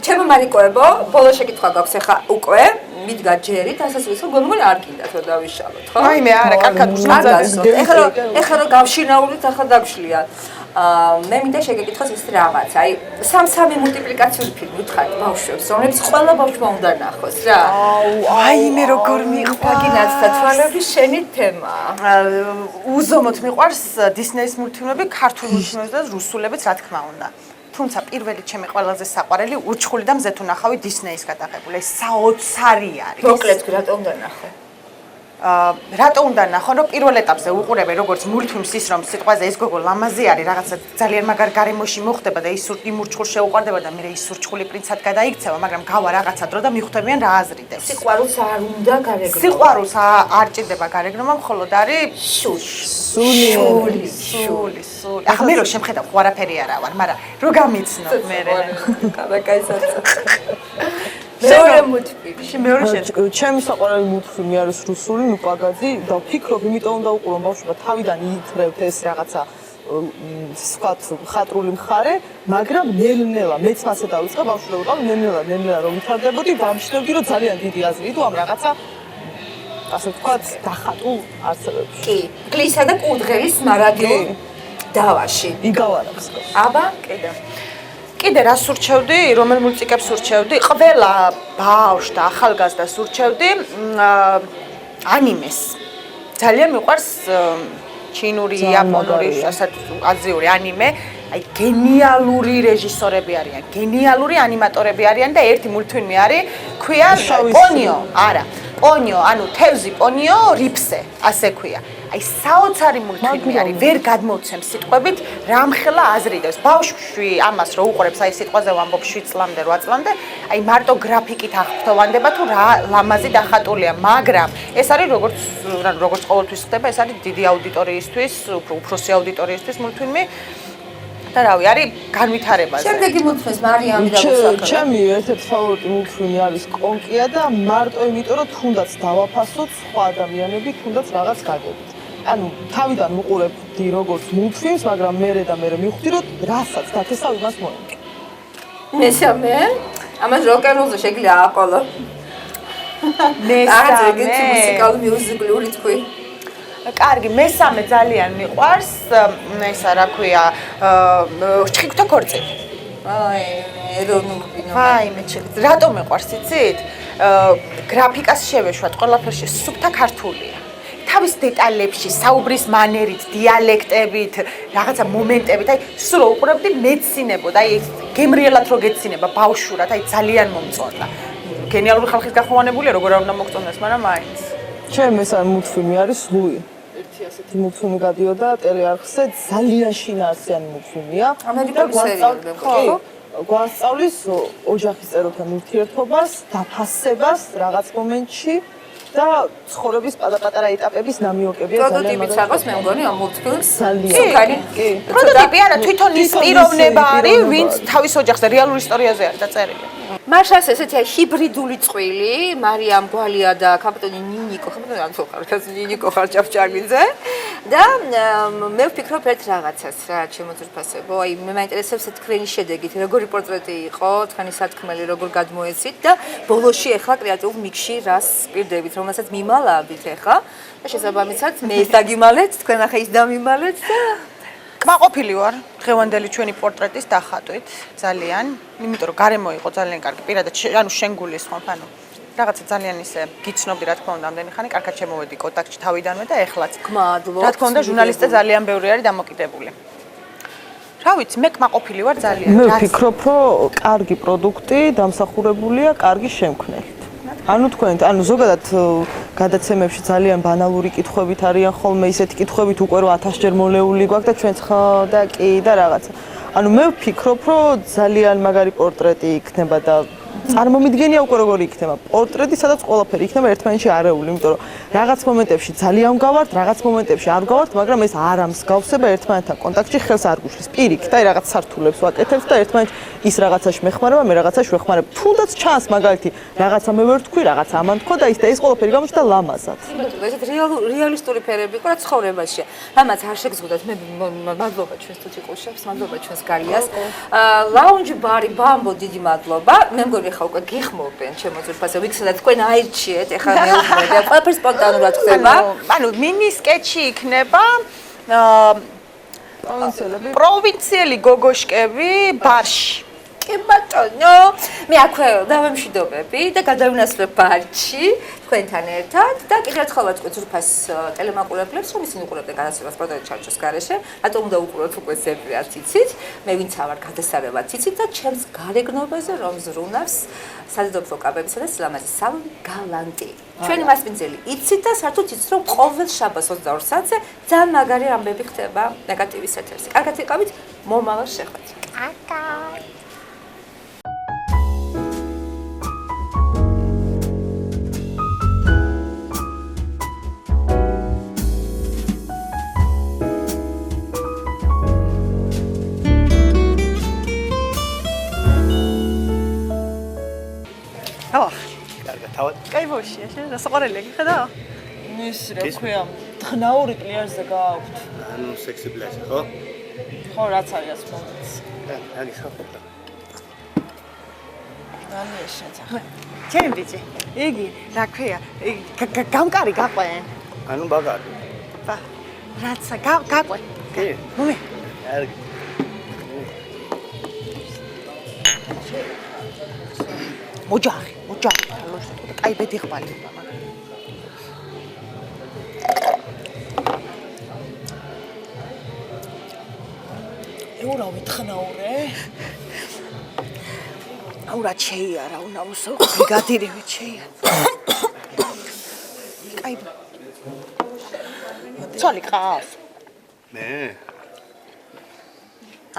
ჩემო მანიკოებო, ბოლო შეკითხვა გაქვს ახლა უკვე. მიდგა ჯერით, ასაც ვიცი, გონგონი არ გინდათ რომ დავიშალოთ, ხო? აი მე არა, კარგად გასწორ. ეხლა რომ გავშინაულით, ახლა დაგშლია. მე მინდა შეგეკითხოს ის რაღაც, აი, სამ-სამი მულტიპლიკაციური ფილმი ვითხარით ბავშვებს, რომლებიც ყველა ბავშვმა უნდა ნახოს რა. აი მე როგორ მიყვარს. გინაცდა თვალების შენი თემა. უზომოდ მიყვარს დისნეის მულტფილმები, ქართული მულტფილმები და რუსულებიც რა თქმა უნდა. თუმცა პირველი ჩემი ყველაზე საყვარელი ურჩხული და მზეთუნ ახავი დისნეის გადაღებული. ეს საოცარი არის. მოკლედ რატომ უნდა ნახო? რატო უნდა ნახო, რომ პირველ ეტაპზე უყურებენ როგორც მულტფილმს ის რომ სიტყვაზე ეს გოგო ლამაზი არის, რაღაცა ძალიან მაგარ გარემოში მოხდება და ის ურჩხულ შეუყვარდება და მე ის ურჩხული პრინცად გადაიქცევა, მაგრამ გავა რაღაცა დრო და მიხვდებიან რა აზრიდებს. სიყვარულს არ უნდა გარეგნობა. სიყვარულს არ ჭირდება გარეგნობა, მხოლოდ არის სული. ახლა მე რო შემხედავ, ხო არაფერი არა ვარ, მაგრამ რო გამიცნობ მე. კაბაკაისაც. მეორე მულტფილმი. მეორე შენ. ჩემი საყვარელი მულტფილმი არის რუსული, ნუ პაგაძი და ვფიქრობ, იმიტომ უნდა უყურონ ბავშვებმა თავიდან იითრევთ ეს რაღაცა სხვათ ხატრული მხარე, მაგრამ ნელ-ნელა მეც მასე დავიწყე ბავშვები ვიყავ, ნელ-ნელა რომ ვითარდებოდი, ვამჩნევდი რომ ძალიან დიდი აზრი თუ ამ რაღაცა ასე ვთქვათ, დახატულ არსებებში. კი, კლისა და კურდღელის მარადიო დავაში. იგავარებს. აბა, კიდე. კიდე რას ურჩევდი, რომელ მულტიკებს ურჩევდი? ყველა ბავშვს და ახალგაზრდას ურჩევდი ანიმეს. ძალიან მიყვარს ჩინური, იაპონური, ასეთ აზიური ანიმე. აი გენიალური რეჟისორები არიან, გენიალური ანიმატორები არიან და ერთი მულტფილმი არის, ქვია პონიო, არა. პონიო, ანუ თევზი პონიო, რიფსე, ასე ქვია. აი საოცარი მულტფილმი არის, ვერ გადმოვცემ სიტყვებით, რამხელა აზრიდებს. ბავშვი ამას რო უყურებს, აი სიტყვაზე ვამბობ 7 წლამდე, 8 წლამდე, აი მარტო გრაფიკით აღფრთოვანდება თუ რა ლამაზი დახატულია, მაგრამ ეს არის როგორც ყოველთვის ხდება, ეს არის დიდი აუდიტორიისთვის, უფროსი აუდიტორიისთვის მულტფილმი. და რავი, არის განვითარებაზე. შემდეგი მულტფილმის მარიამი დავუსახელო. ჩემი ერთ-ერთი ფავორიტი მულტფილმი არის კონკია და მარტო იმიტომ რომ თუნდაც დავაფასოთ სხვა ადამიანები, თუნდაც რაღაც გაგებით. ანუ თავიდან ვუყურებდი როგორც მულტფილმს, მაგრამ მერე მივხვდი რომ რასაც დათესავ იმას მოემკე. მესამე? ამას როკ-ენ-როლზე შეგიძლია აყოლო. მესამე მუსიკალური მიუზიკლური თქვი. კარგი, მესამე ძალიან მიყვარს, ესა რა ქვია, ჩხიკვთა ქორწილი. აი, ეროვნული კინო. აი, მე რატომ მიყვარს, იცით? გრაფიკას შევეშვათ, ყველაფერში სუფთა ქართულია. თავის დეტალებში, საუბრის მანერით, დიალექტებით, რაღაცა მომენტებით, აი, სულ რო უყურებდი, მეცინებოდა, აი, გემრიელად რო გეცინება ბავშვურად, აი, ძალიან მომწონდა. გენიალური ხალხის გახმოვანებულია, როგორ არ უნდა მოგწონდეს, მაგრამ მაინც. ჩემ ეს მულტფილმი არის ლუი. ერთი ასეთი მულტფილმი გადიოდა ტელეარხზე, ძალიან შინაარსიანი მულტფილმია. ამერიკული სერიალი ხო? გვასწავლის ოჯახის წევრებთან ურთიერთობას, დაფასებას რაღაც მომენტში და ცხოვრების პატარ-პატარა ეტაპების ნამიოკებია ძალიან პროტოტიპიც აქვს მე მგონი ამ მულტფილმს. ძალიან. კი. პროტოტიპი არა, თვითონ ის პიროვნება არის, ვინც თავის ოჯახზე რეალურ ისტორიაზე არის დაწერილი. მაშას ესეთი ჰიბრიდული წყვილი, მარიამ გვალია და კაპიტანი ნინიკო, კაპიტანი არ თქო ხარ, ნინიკო ხარ ჭავჭავლიძე და მე ვფიქრობ ერთ რაღაცას რა შემოძრფასებო, აი მე მაინტერესებს თქვენი შედეგით, როგორი პორტრეტი იყო, თქვენი სათქმელი როგორ გადმოეცით და ბოლოში ახლა კრეატიულ მიქში რას პირდებით, რომელსაც მიმალავთ ახლა და შესაბამისად მე ის დაგიმალეთ, თქვენ ახლა ის დამიმალეთ და კმაყოფილი ვარ დღევანდელი ჩვენი პორტრეტის დახატვით ძალიან, იმიტომ რომ გარემო იყო ძალიან კარგი, პირადად ანუ შენ გულისხმობ, ანუ რაღაცა ძალიან ისე გიცნობდი რა თქმა უნდა ამდენი ხანი, კარგად შემოვედი კონტაქტში თავიდანვე და ეხლაც. გმადლობ. რა თქმა უნდა, ჟურნალისტე ძალიან ბევრი არის დამოკიდებული. რა ვიცი, მე კმაყოფილი ვარ ძალიან. მე ვფიქრობ, რომ კარგი პროდუქტი დამსახურებულია კარგი შემქმნელით. ანუ თქვენ, ანუ ზოგადად გადაცემებში ძალიან ბანალური კითხვებით არიან ხოლმე ისეთი კითხვებით უკვე რომ 1000-ჯერ მოლეული გვაქვს და ჩვენც ხო და კი და რაღაცა. ანუ მე ვფიქრობ, რომ ძალიან მაგარი პორტრეტი იქნება და წარმომიდგენია უკვე როგორი იქნება. პორტრეტი სადაც ყველაფერი იქნება ერთმანეთში არეული, იმიტომ რომ რაღაც მომენტებში ძალიან გავართ, რაღაც მომენტებში არ გავართ, მაგრამ ეს არ ამსგავსება ერთმანეთთან კონტაქტში ხელს არ გუშლის. პირიქით, აი რაღაც სართულებს ვაკეთებს და ერთმანეთს ის რაღაცაში მეხმარება, მე რაღაცაში ვეხმარებ. თუნდაც ჩანს მაგალითი, რაღაცა მე ვერ თქვი, რაღაცა ამან თქვა და ის ყველაფერი გამოჩნდა ლამაზად. ესეთ რეალისტური ფერები იყო რა ცხოვრებაში. რამაც არ შეგზღუდათ, მე მადლობა ჩვენს თუთიყუშებს, მადლობა ჩვენს გალიას. ლაუნჯი ბარი ბამბო დიდი მადლობა. მე მგონი ხა უკვე გიხმობენ შემოძრფასე, ვიქცე თქვენ აირჩიეთ, ეხლა მე უხმები, ყველაფერი სპონტანურად ხდება. ანუ მინი სკეჩი იქნება პროვინციელი გოგოშკები ბარში. კი ბატონო, მე აქვე დავემშვიდობები და გადავინაცვლებ ბარში თქვენთან ერთად და კიდევ ერთხელ ვაწყობთ ზურფას ტელემაყურებლებს, რომ ისინი უყურებდნენ გადაცემას პროდუქტ ჩარჩოს გარეშე. რატომ უნდა უყუროთ უკვე ზებრიათ იცით? მე ვინცა ვარ გადასარევად იცით და ჩემს გარეგნობაზე რომ ზრუნავს სადედოფლო კაბებისა და სილამაზის სალონი გალანტი. ჩვენი მასპინძელი იცით და საერთოდ იცით რომ ყოველ შაბათს 22 საათზე ძალიან მაგარი ამბები ხდება ნეგატივის ეთერზე. კარგად იყავით, მომავალ შეხვედრაზე. კაკა კაი ბოშია, შენ რასაყარელია, გიხედავ? ის რა ქვია, ხნაური პლიაჟზე გააქვთ. ანუ სექსი პლიაჟი, ხო? ხო, რაც არის ეს მომენტს. აი, ხაფხა. ანუ შენც ახლა. ჩემი ბიჭი, იგი რა ქვია, გამკარი გაყვენ. ანუ ბაგარი. ბა, რაცა გაყვენ. კი. მომე. კარგი. ოჯახი, კაი ბედი ხმალი. ეურავი თხნაურე. აუ რა შეიარა, უნავსო ბრიგადირივით შეიარა. კაი. ცოლი ყავს. მე?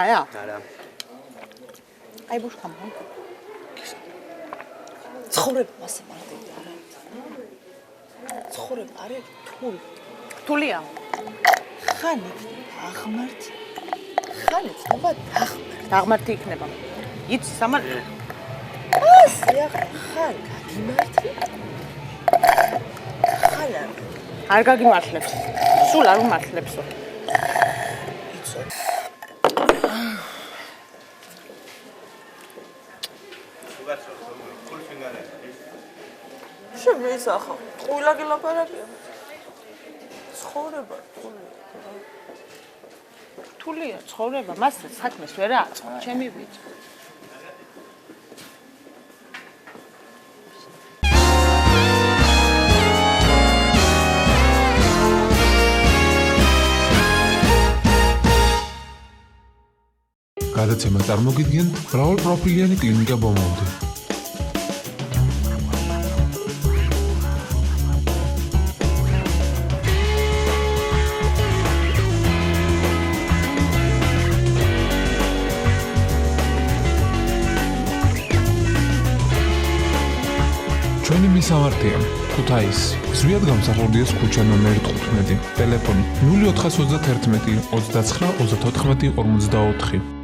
არა. არა. აი ბუშკამ. ცხოვრება მასე მარტივია რა. ცხოვრება არის რთული. რთულია. ხან იქნება აღმართი. ხან იქნება დაღმართი. დაღმართი იქნება. იცი სამარ ასე ახლა ხან გაგიმართი. ხან არ გაგიმართლებს. სულ არ უმართლებსო. იცოდი. შემეისახა. ყვილა გელაპარაკია. ცხოვრება რთულია ცხოვრება, მას საქმეს ვერ აწყო, ჩემი ბიჭი. გადაცემა წარმოგიდგენ მრავალპროფილიანი კლინიკა ბომონდე. ჩვენი მისამართია ქუთაისი ზვიად გამსახურდიას ქუჩა ნომერი 15 ტელეფონი 0431 29 34 54